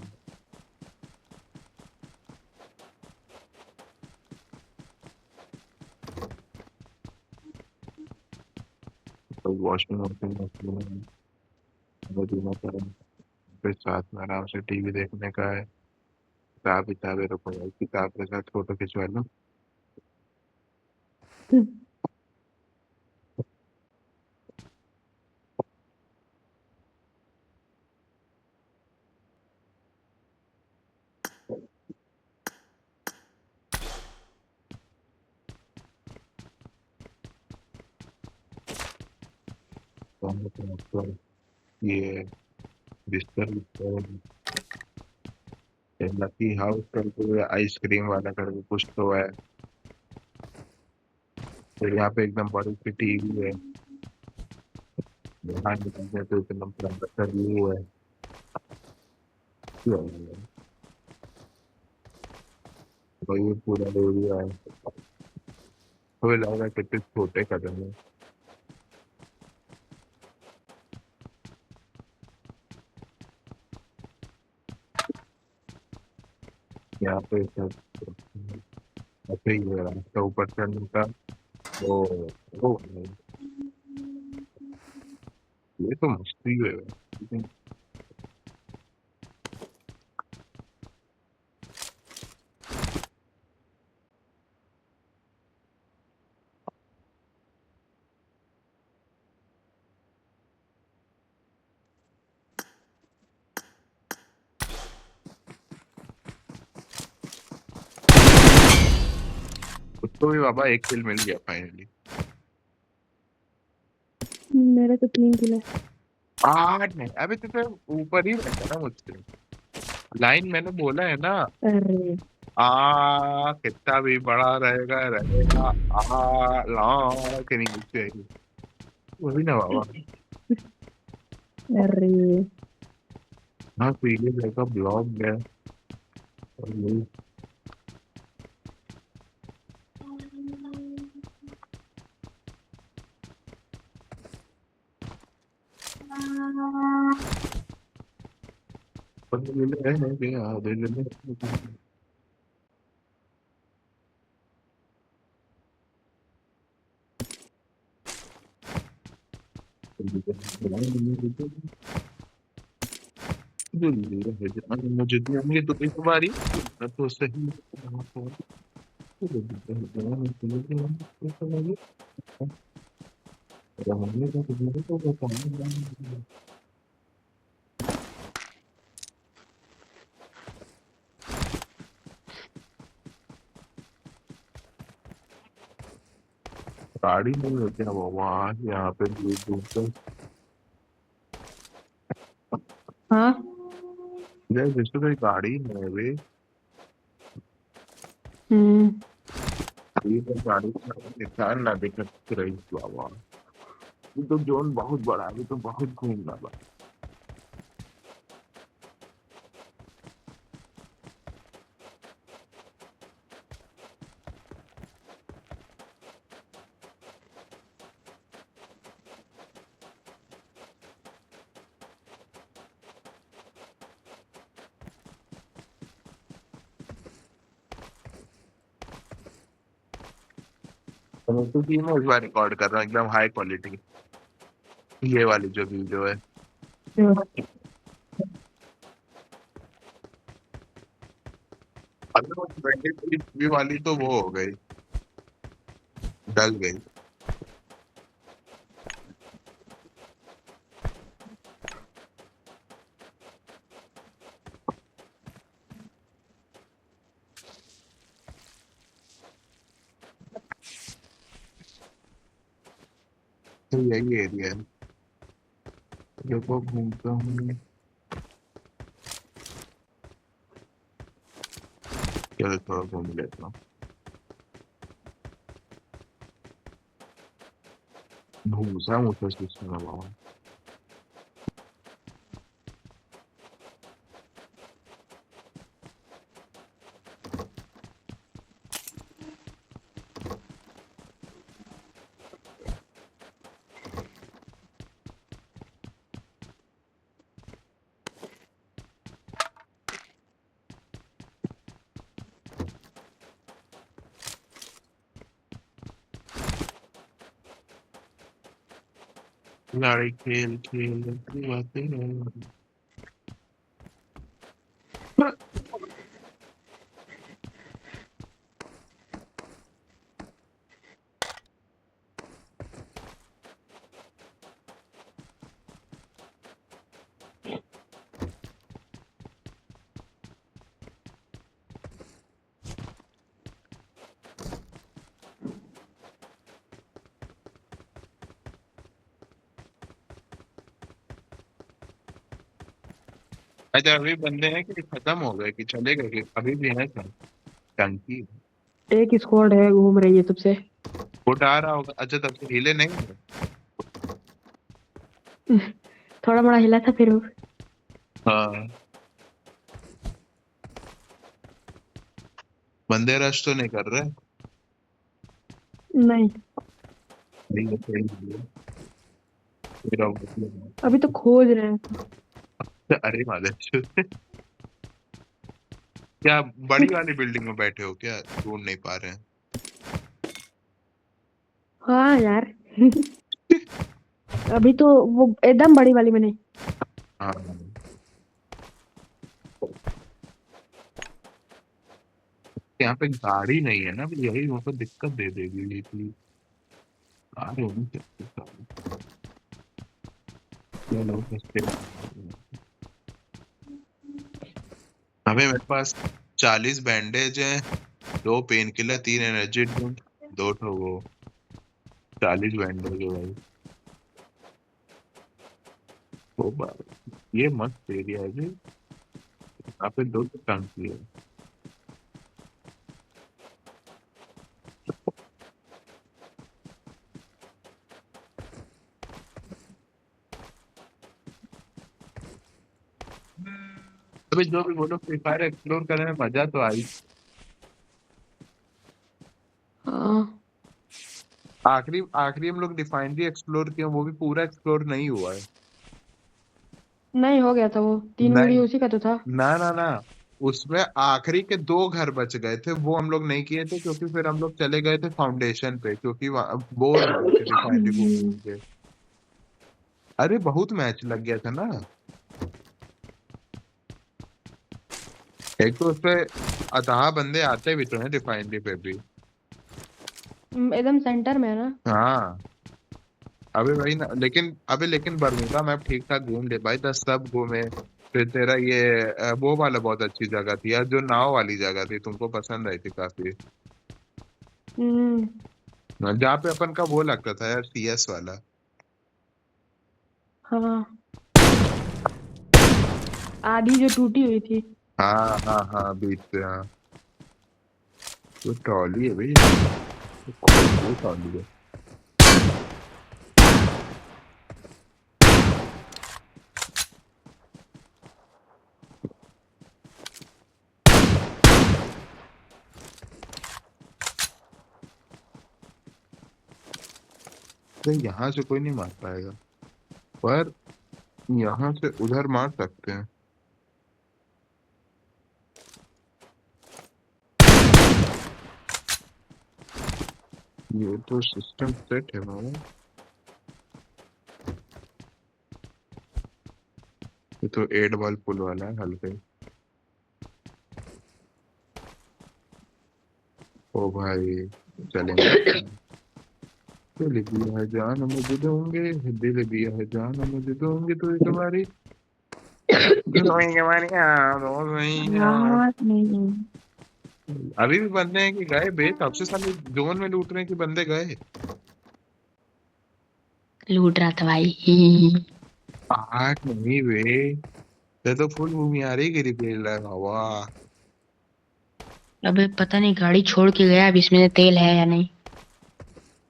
तो वॉशरूम वॉशरूम वो देना पड़ेगा। फिर साथ में आराम से टीवी देखने का है। किताब किताबें रखो भाई, किताब के साथ फोटो खिंचवा लो। तो ये बिस्तर बिस्तर, लकी हाउस करके, आइसक्रीम वाला करके कुछ तो है। फिर यहाँ पे एकदम बड़ी सी टीवी है। बाहर निकलते तो एकदम पूरा अच्छा व्यू है। क्या है? भाई ये पूरा एरिया है। हमें लग रहा है कितने छोटे कदम है। यहाँ पे सब ऐसे ही है, रास्ता ऊपर चढ़ने का। ओ ये तो मस्ती है। लेकिन उसको भी बाबा एक किल मिल गया फाइनली। मेरे तो 3 किलो है। आठ नहीं, अबे तो फिर ऊपर ही रहता ना मुझसे। लाइन मैंने बोला है ना। अरे कितना भी बड़ा रहेगा रहेगा। ला के नहीं नीचे आएगी। वही ना बाबा। अरे हाँ पीले जगह ब्लॉक है। और यही बंद मिले हैं कि आधे मिले। मुझे दिया तो एक बारी तो सही। गाड़ी नहीं होती ना बाबा, यहाँ पे दूर दूर तक। हाँ यार जिसको कोई गाड़ी नहीं है वे, ये तो गाड़ी का निशान ना दिखत रही बाबा। ये तो जोन बहुत बड़ा है, ये तो बहुत घूमना बा। तो कि मैं इस बार रिकॉर्ड कर रहा हूँ एकदम हाई क्वालिटी। ये वाली जो वीडियो है। अगर वो 23 वाली तो वो हो गई, डल गई। तो यही एरिया है जो को घूमता हूँ। चलो थोड़ा घूम लेता हूँ। भूसा मुझे सिस्टम बाबा। लाड़ी खेल खेल की बातें हैं। अच्छा अभी बंदे हैं कि खत्म हो गए कि चले गए कि अभी भी है सर टंकी। एक स्क्वाड है घूम रही है सबसे। फुट आ रहा होगा, अच्छा तब से हिले नहीं है। थोड़ा बड़ा हिला था फिर हाँ बंदे रश तो नहीं कर रहे। नहीं। नहीं है, सही है। मेरा मतलब अभी तो खोज रहे हैं। अरे मादर क्या बड़ी वाली बिल्डिंग में बैठे हो क्या? ढूंढ नहीं पा रहे हैं? हाँ यार अभी तो वो एकदम बड़ी वाली मैंने। हाँ, यहाँ पे गाड़ी नहीं है ना, भी यही हमको दिक्कत दे देगी ये चीज। कार होनी चाहिए सारी। चलो सस्ते में। अबे मेरे पास 40 बैंडेज है, 2 पेन किलर, 3 एनर्जी ड्रिंक, 2 ठो वो। 40 बैंडेज है भाई। ओ भाई ये मस्त एरिया है जी। यहाँ पे 2 टंकी है। अबे जो भी बोलो, फ्री फायर एक्सप्लोर करने में मजा तो आई। हाँ, आखिरी आखिरी हम लोग डिफाइनली एक्सप्लोर किए, वो भी पूरा एक्सप्लोर नहीं हुआ है। नहीं हो गया था वो 3 नहीं, वीडियो उसी का तो था। ना ना ना, उसमें आखिरी के 2 घर बच गए थे, वो हम लोग नहीं किए थे क्योंकि फिर हम लोग चले गए थे फाउंडेशन पे, क्योंकि बोर हो गए थे रिफाइनरी घूम घूम के। अरे बहुत मैच लग गया था ना। एक तो उसपे अतः बंदे आते भी तो हैं रिफाइनरी पे भी। एकदम सेंटर में है ना। हाँ, अबे वही ना, लेकिन बरमूडा मैप ठीक ठाक घूम ले भाई, 10 सब घूमे। फिर तेरा ये वो वाला बहुत अच्छी जगह थी यार, जो नाव वाली जगह थी, तुमको पसंद आई थी काफी। हम्म, जहाँ पे अपन का वो लगता था यार, CS वाला। हाँ आधी जो टूटी हुई थी। हाँ हाँ हाँ, बीच पे, हाँ। वो ट्रॉली है भाई, वो ट्रॉली है। तो यहाँ से कोई नहीं मार पाएगा, पर यहाँ से उधर मार सकते हैं। ये तो सिस्टम सेट है मामा। ये तो 8 बॉल पुल वाला है हल्का ही। ओ भाई चलेंगे। दिल दिया है जान मुझे दोगे, दिल दिया है जान मुझे दोगे, तो ये तुम्हारी रोएंगे हमारी रोएंगे। यार नहीं, अभी भी बंदे हैं कि गए बे? सबसे साले जोन में लूट रहे हैं कि बंदे गए? लूट रहा था भाई आठ नहीं बे, ये तो फुल भूमियारी गिरी पेल रहा है हवा। अबे पता नहीं गाड़ी छोड़ के गया, अब इसमें तेल है या नहीं।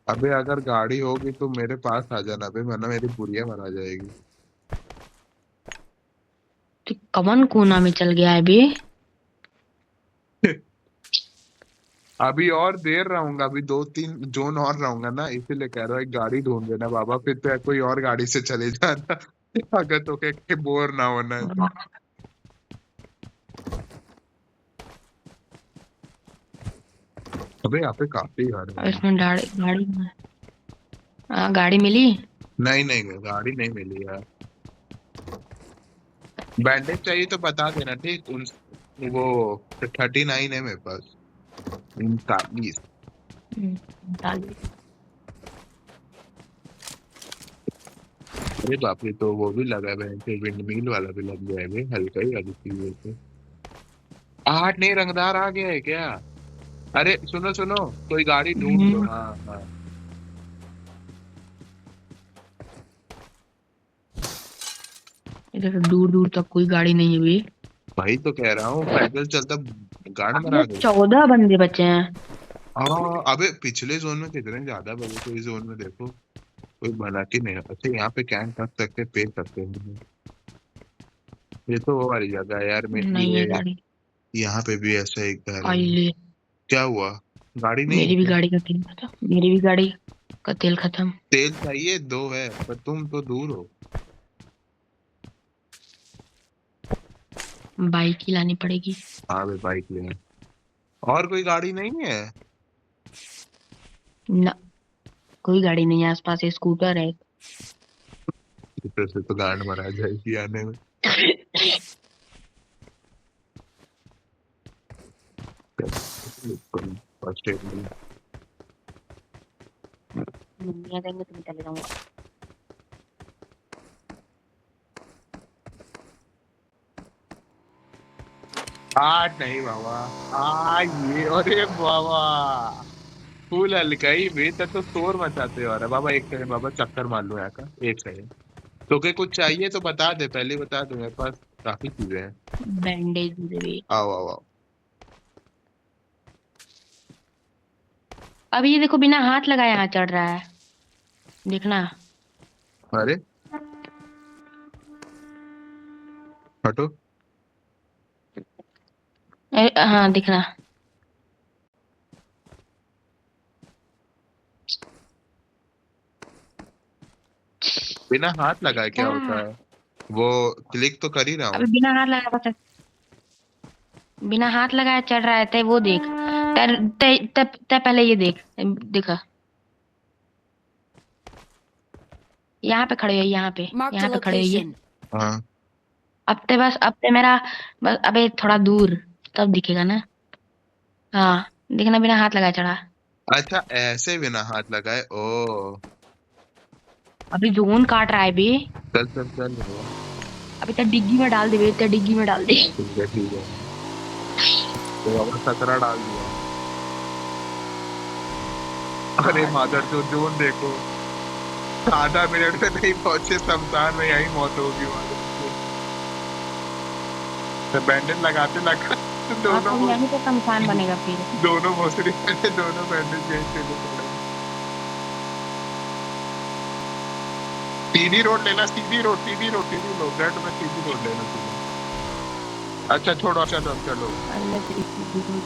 अबे अगर गाड़ी होगी तो मेरे पास आ जाना बे, वरना मेरी बुढ़िया मरा जाएगी। तो कमन कोना में चल गया है अभी। अभी और देर रहूंगा, अभी 2-3 जोन और रहूंगा ना, इसीलिए कह रहा हूँ एक गाड़ी ढूंढ देना बाबा, फिर तो कोई और गाड़ी से चले जाना अगर तो के बोर ना होना है तो। अबे यहाँ पे काफी घर अब है। इसमें गाड़ी गाड़ी गाड़ी मिली। नहीं नहीं, गाड़ी नहीं मिली यार। बैंडेज चाहिए तो बता देना ठीक। वो 39 है मेरे पास, 39। डाल दी। अरे बाप रे, तो वो भी लगा है, फिर विंड मिल वाला भी लग गया है, हल्का ही वाली चीज है तो। 8 नहीं, रंगदार आ गया है क्या? अरे सुनो सुनो, कोई गाड़ी ढूंढ लो। हाँ हाँ, इधर दूर दूर तक कोई गाड़ी नहीं है अभी। भाई तो कह रहा हूँ पैदल चलता गाड़ मरा गई। 14 बंदे बचे हैं। हाँ, अबे पिछले जोन में कितने ज्यादा बजे, तो इस जोन में देखो कोई भला की नहीं। अच्छा यहाँ पे कैंप कर सकते, पे सकते हैं। ये तो वो वाली जगह है यार में नहीं है ये। गाड़ी। यहाँ पे भी ऐसा एक घर है। आई ले, क्या हुआ? गाड़ी नहीं है मेरी भी क्या? गाड़ी का तेल खत्म, मेरी भी गाड़ी का तेल खत्म। तेल चाहिए 2 है, पर तुम तो दूर हो। बाइक ही लानी पड़ेगी। हाँ भाई बाइक ले। और कोई गाड़ी नहीं है? ना, कोई गाड़ी नहीं है आसपास, स्कूटर है। स्कूटर से तो गांड मरा जाएगी आने में। फर्स्ट एड में। मम्मी आ जाएंगे तो मैं चले जाऊंगा। आज नहीं बाबा। ये अरे बाबा फूल हल्काई भी तो शोर मचाते हो रहा है बाबा। एक सेकंड बाबा चक्कर मार लो यहाँ का। एक सेकंड। तो के कुछ चाहिए तो बता दे, पहले बता दो, मेरे पास काफी चीजें हैं। बैंडेज दे। आओ आओ आओ। अब ये देखो, बिना हाथ लगाए यहाँ चढ़ रहा है, देखना। अरे हटो। हाँ दिखना। बिना हाथ लगाए क्या होता है? वो क्लिक तो कर ही रहा अभी हूँ। बिना हाथ लगाए पता, बिना हाथ लगाए चढ़ रहा है। ते वो देख, तर ते, ते, ते पहले ये देख, देखा। यहाँ पे खड़े हो, यहाँ पे, Marked a यहाँ पे खड़े हो ये। location. हाँ अब ते मेरा बस, अबे थोड़ा दूर, तब दिखेगा ना। हाँ, देखना बिना हाथ लगाए चढ़ा। अच्छा ऐसे बिना हाथ लगाए ओ। अभी जोन काट रहा है बे। चल चल चल बाबा। अभी तक डिग्गी में डाल दे बे, ते डिग्गी में डाल दे। ठीक है ठीक है। तो बाबा 17 डाल दिया। अरे मादर जो जोन देखो, आधा मिनट में नहीं पहुंचे शमशान में, यही मौत होगी मादर की। तो बैंडेज लगाते लगा दोनों अब यहीं पे शमशान बनेगा फिर। दोनों भोसड़ी पहले दोनों बैंडेज गए थे। सीधी रोड लेना, सीधी रोड सीधी रोड सीधी रोड रेड में सीधी रोड लेना सीधा। अच्छा छोड़ो, चलो चलो। अल्लाह तेरी सीधी रोड।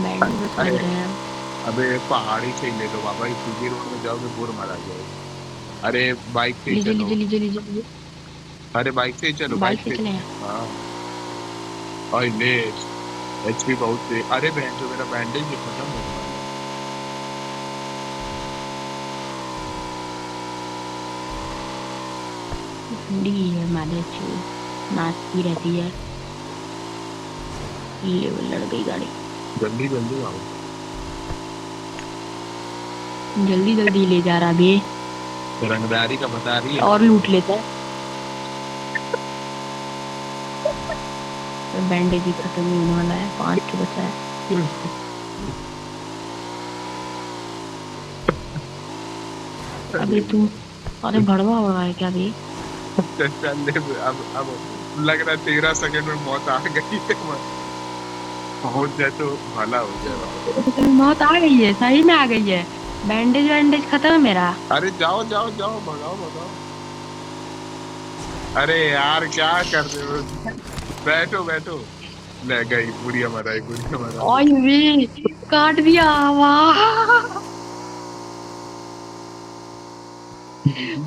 बैंडेज बस लग रहे हैं। अबे पहाड़ी से ही ले लो बाबा, इस सीधी रोड में जाओगे बुर मारा जाएगा। अरे बाइक से ही लीजिए चलो। लीजिए लीजिए लीजिए लीजिए। अरे बाइक से ही चलो, बाइक से चले हैं। हाँ। और ले एचपी बहुत से। अरे बहन जो मेरा बैंडेज भी खत्म हो गया। ठंडी है, मारे अच्छी नाचती रहती है। ये वो लड़ गई गाड़ी। जल्दी जल्दी आओ। जल्दी जल्दी ले जा रहा बे। रंगदारी का बता रही है। और लूट लेता है। बैंडेज ही खत्म ही होने वाला है, 5 के बचा है। अबे तू, अरे भड़वा हो रहा है क्या बे? चल ले अब लग रहा है 13 सेकंड में मौत आ गई है। पहुंच जाए तो भला हो जाए। तो मौत आ गई है, सही में आ गई है। बैंडेज वैंडेज खत्म है मेरा। अरे जाओ जाओ जाओ, भगाओ भगाओ। अरे यार क्या कर रहे हो? बैठो बैठो। ले गई, बुढ़िया मरा है, बुढ़िया मरा। ओए वे, काट दिया वाह।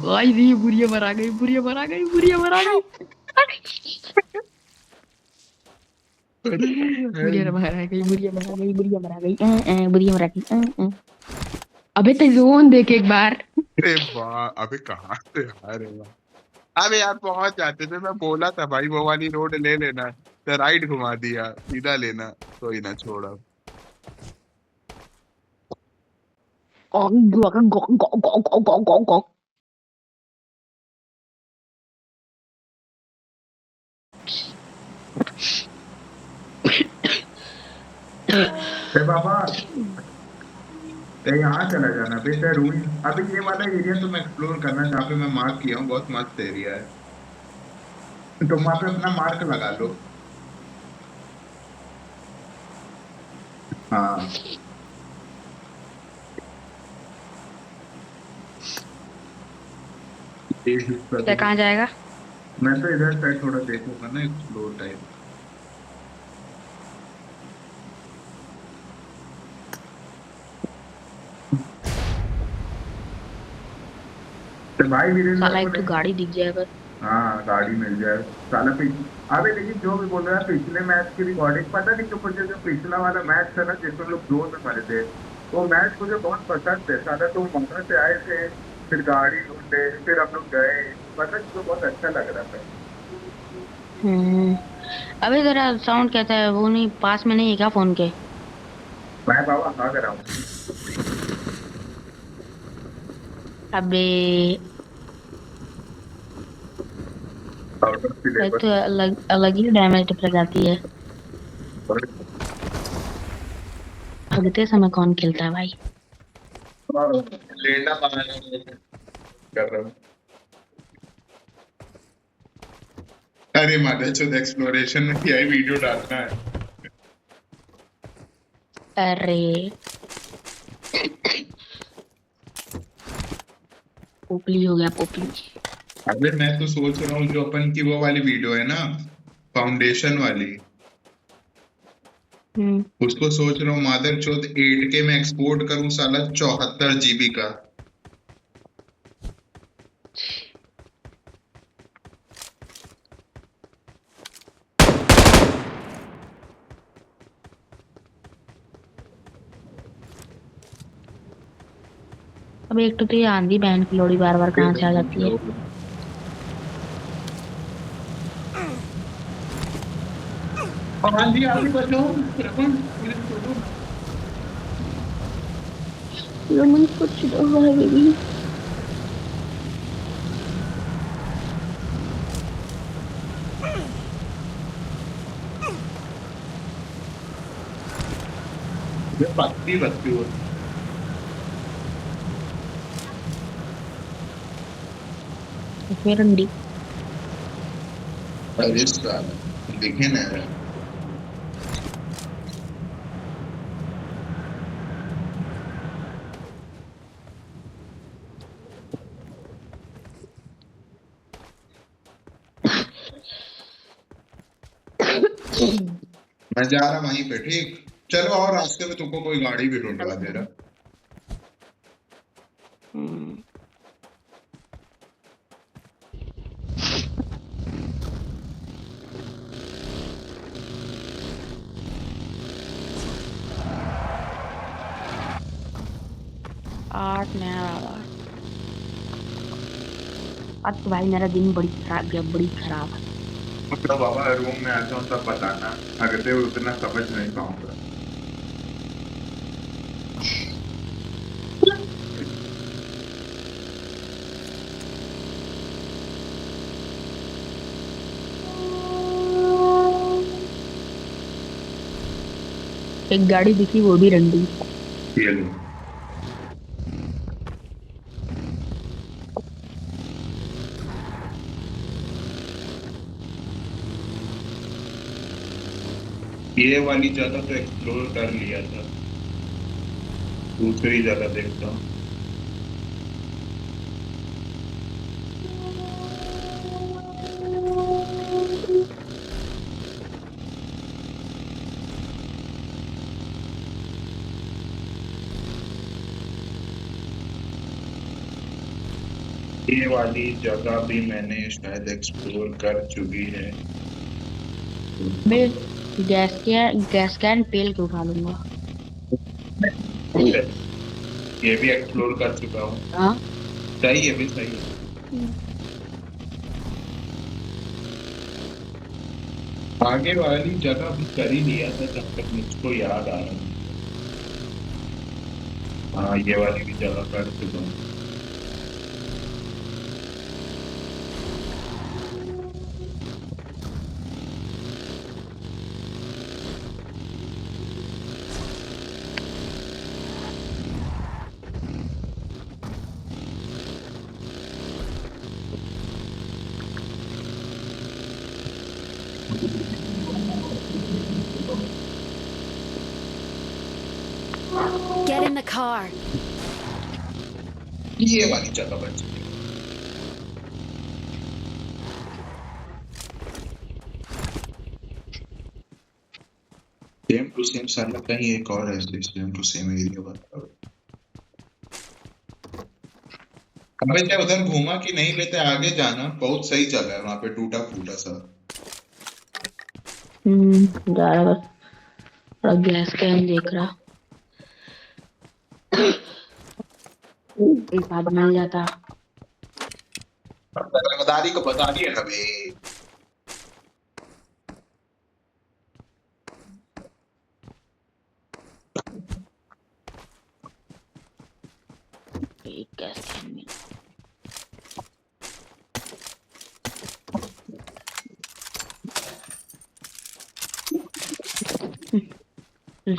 ओए वे, बुढ़िया मरा गई, बुढ़िया मरा गई, बुढ़िया मरा गई। बुढ़िया मरा गई, बुढ़िया मरा गई, बुढ़िया मरा गई, बुढ़िया मरा गई। अबे तो जोन देख एक बार। अरे वाह, अबे कहाँ से अरे वाह। अबे यार पहुंच जाते थे, मैं बोला था भाई वो वाली रोड ले लेना, तो राइट घुमा दिया, सीधा लेना तो ही ना छोड़ा। बाबा यहाँ चला जाना बेटा, रूइन। अभी ये वाला एरिया तुम एक्सप्लोर करना, जहाँ पे मैं मार्क किया हूँ, बहुत मस्त एरिया है। तुम वहाँ पे अपना मार्क लगा लो। हाँ क्या कहाँ जाएगा? मैं तो इधर साइड थोड़ा देखूंगा ना, एक्सप्लोर टाइप। तो भाई वीरेंद्र साला को एक तो नहीं। गाड़ी दिख जाए बस। हाँ गाड़ी मिल जाए साला अबे लेकिन जो भी बोल रहा है पिछले मैच की रिकॉर्डिंग पता नहीं क्यों मुझे जो पिछला वाला मैच था ना जिसमें हम लोग दो में मरे थे वो मैच मुझे बहुत पसंद है साला। तुम वहां से आए थे फिर गाड़ी ढूंढे फिर हम लोग गए पता नहीं मुझे बहुत अच्छा लग रहा था। हम्म। अबे तेरा साउंड कहता है वो नहीं, पास में नहीं है क्या फोन के? मैं बाबा भाग रहा हूँ। अबे आउट ऑफ भाई सिलेबस। तो अलग अलग ही डैमेज लगाती है। भगते समय कौन खेलता है भाई? लेटा पाना कर रहा हूँ। अरे माता चौथ एक्सप्लोरेशन में यही वीडियो डालना है। अरे पोपली हो गया पोपली। अबे मैं तो सोच रहा हूँ जो अपन की वो वाली वीडियो है ना फाउंडेशन वाली हम्म। उसको सोच रहा हूँ मादर चौथ 8K में एक्सपोर्ट करूँ साला 74 GB का। अब एक तो ये आंधी बहन की लोड़ी बार बार कहाँ से आ जाती है? आंधी आंधी बचाओ मुझे छोड़ो। रमन कुछ तो है बेबी। ये पत्ती बत्ती हो फिर अंडी अरे साला देखे ना यार। मैं जा रहा वहीं पे ठीक। चलो और रास्ते में तुमको कोई गाड़ी भी ढूंढवा दे रहा। हम्म। 8 नया वाला। आज तो भाई मेरा दिन बड़ी खराब गया, बड़ी खराब। मतलब बाबा रूम में आता हूँ तब बताना अगर ते उतना समझ नहीं पाऊंगा। एक गाड़ी दिखी वो भी रंडी। ये लो ये वाली जगह तो एक्सप्लोर कर लिया था दूसरी जगह देखता हूँ। ये वाली जगह भी मैंने शायद एक्सप्लोर कर चुकी है। बे गैस कैन पेल के उठा लूंगा। ये भी एक्सप्लोर कर चुका हूँ। हाँ सही है भी सही है। आगे वाली जगह भी कर ही लिया था जब तक मुझको याद आ रहा है। हाँ ये वाली भी जगह कर चुका हूँ। Get in the car. ये वाली जगह बच गई। सेम टू सेम साला कहीं एक और ऐसे सेम टू सेम एरिया बताओ। अबे क्या उधर घूमा कि नहीं लेते? आगे जाना, बहुत सही जगह है वहां पे, टूटा फूटा सा। जा रहा बस। थोड़ा गैस कैन देख रहा, एक आध मिल जाता। बदारी को बता दिया ना बे। एक गैस कैन मिला।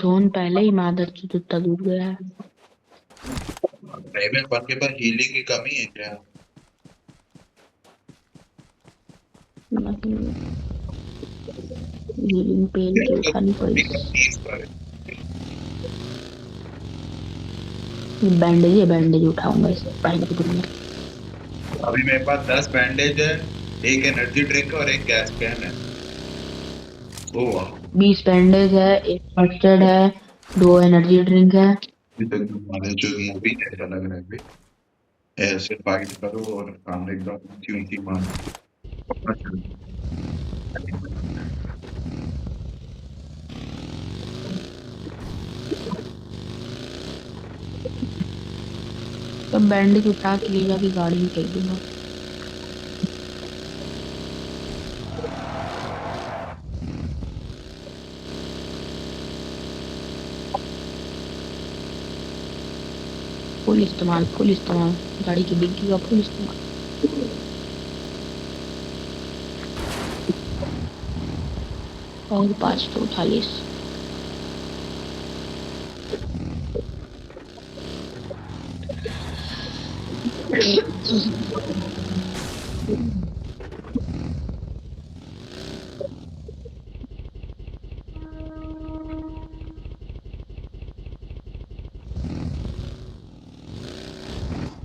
जोन पहले ही मादर चुता दूर गया है। रेवन वन के पास हीलिंग की कमी है क्या? नहीं, हीलिंग पेन की उठानी पड़ी। बैंडेज है, बैंडेज उठाऊंगा इस पहले की दुनिया। अभी मेरे पास 10 बैंडेज है, एक एनर्जी ड्रिंक और एक गैस कैन है। ओ वाह, 20 बैंडेज है, एक फर्स्ट एड है, 2 एनर्जी ड्रिंक है। अभी तक हमारे जो मूवी ऐसा लग रहा है बे। ऐसे फाइट करो और सामने एकदम ऊंची ऊंची मारो। अच्छा। तो बैंडेज उठा के ले जाके गाड़ी में फेंक दूंगा। फुल इस्तेमाल, गाड़ी की डिग्गी का फुल इस्तेमाल। और 5 तो उठा ली।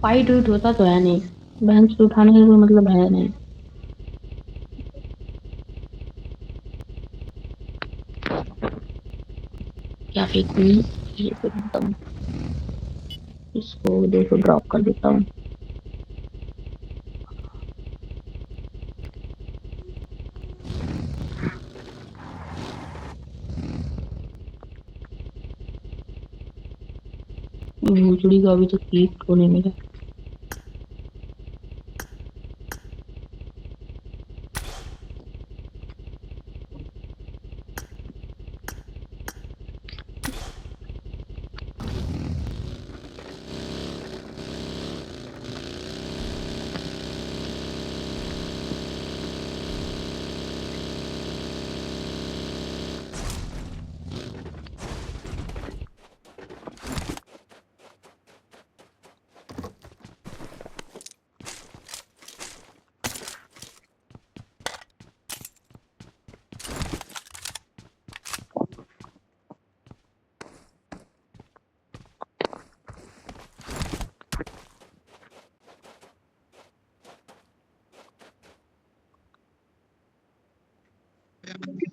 फाइट वाइट होता तो है नहीं, बहन से उठाने का कोई मतलब है नहीं। क्या फेंकूं? ये फेंक देता हूँ, इसको देखो ड्रॉप कर देता हूँ। भूचड़ी का अभी तो क्लिक होने मिला।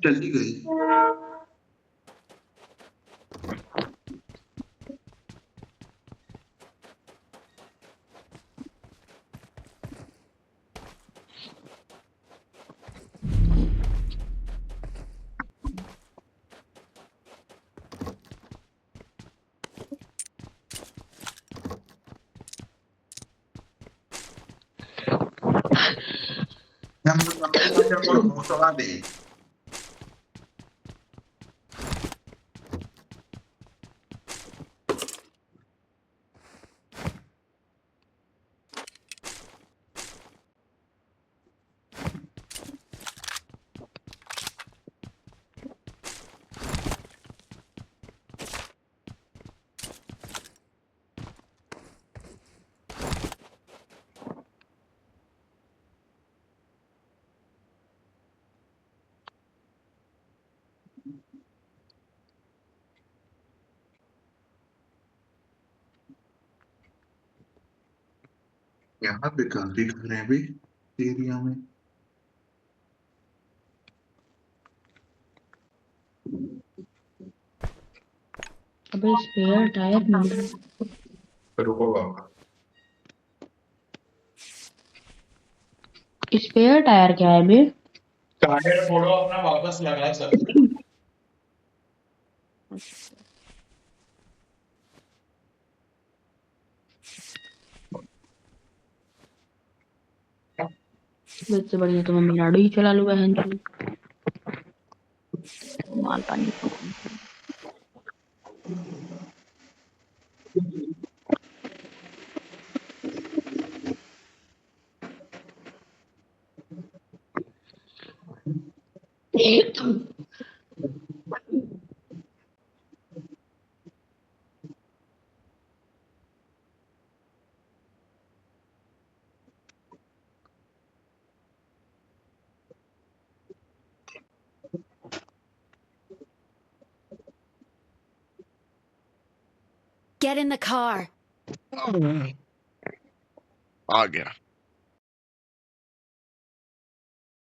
चली गई। दे। यहाँ पे काफी घर है भी एरिया में। अबे स्पेयर टायर मिल रहा है। रुको बाबा। स्पेयर टायर क्या है बे? टायर फोड़ो अपना वापस लगा सकते। इससे बढ़िया तो मम्मी लाडू ही चला लू बहन की। माल पानी Get in the car. आ गया।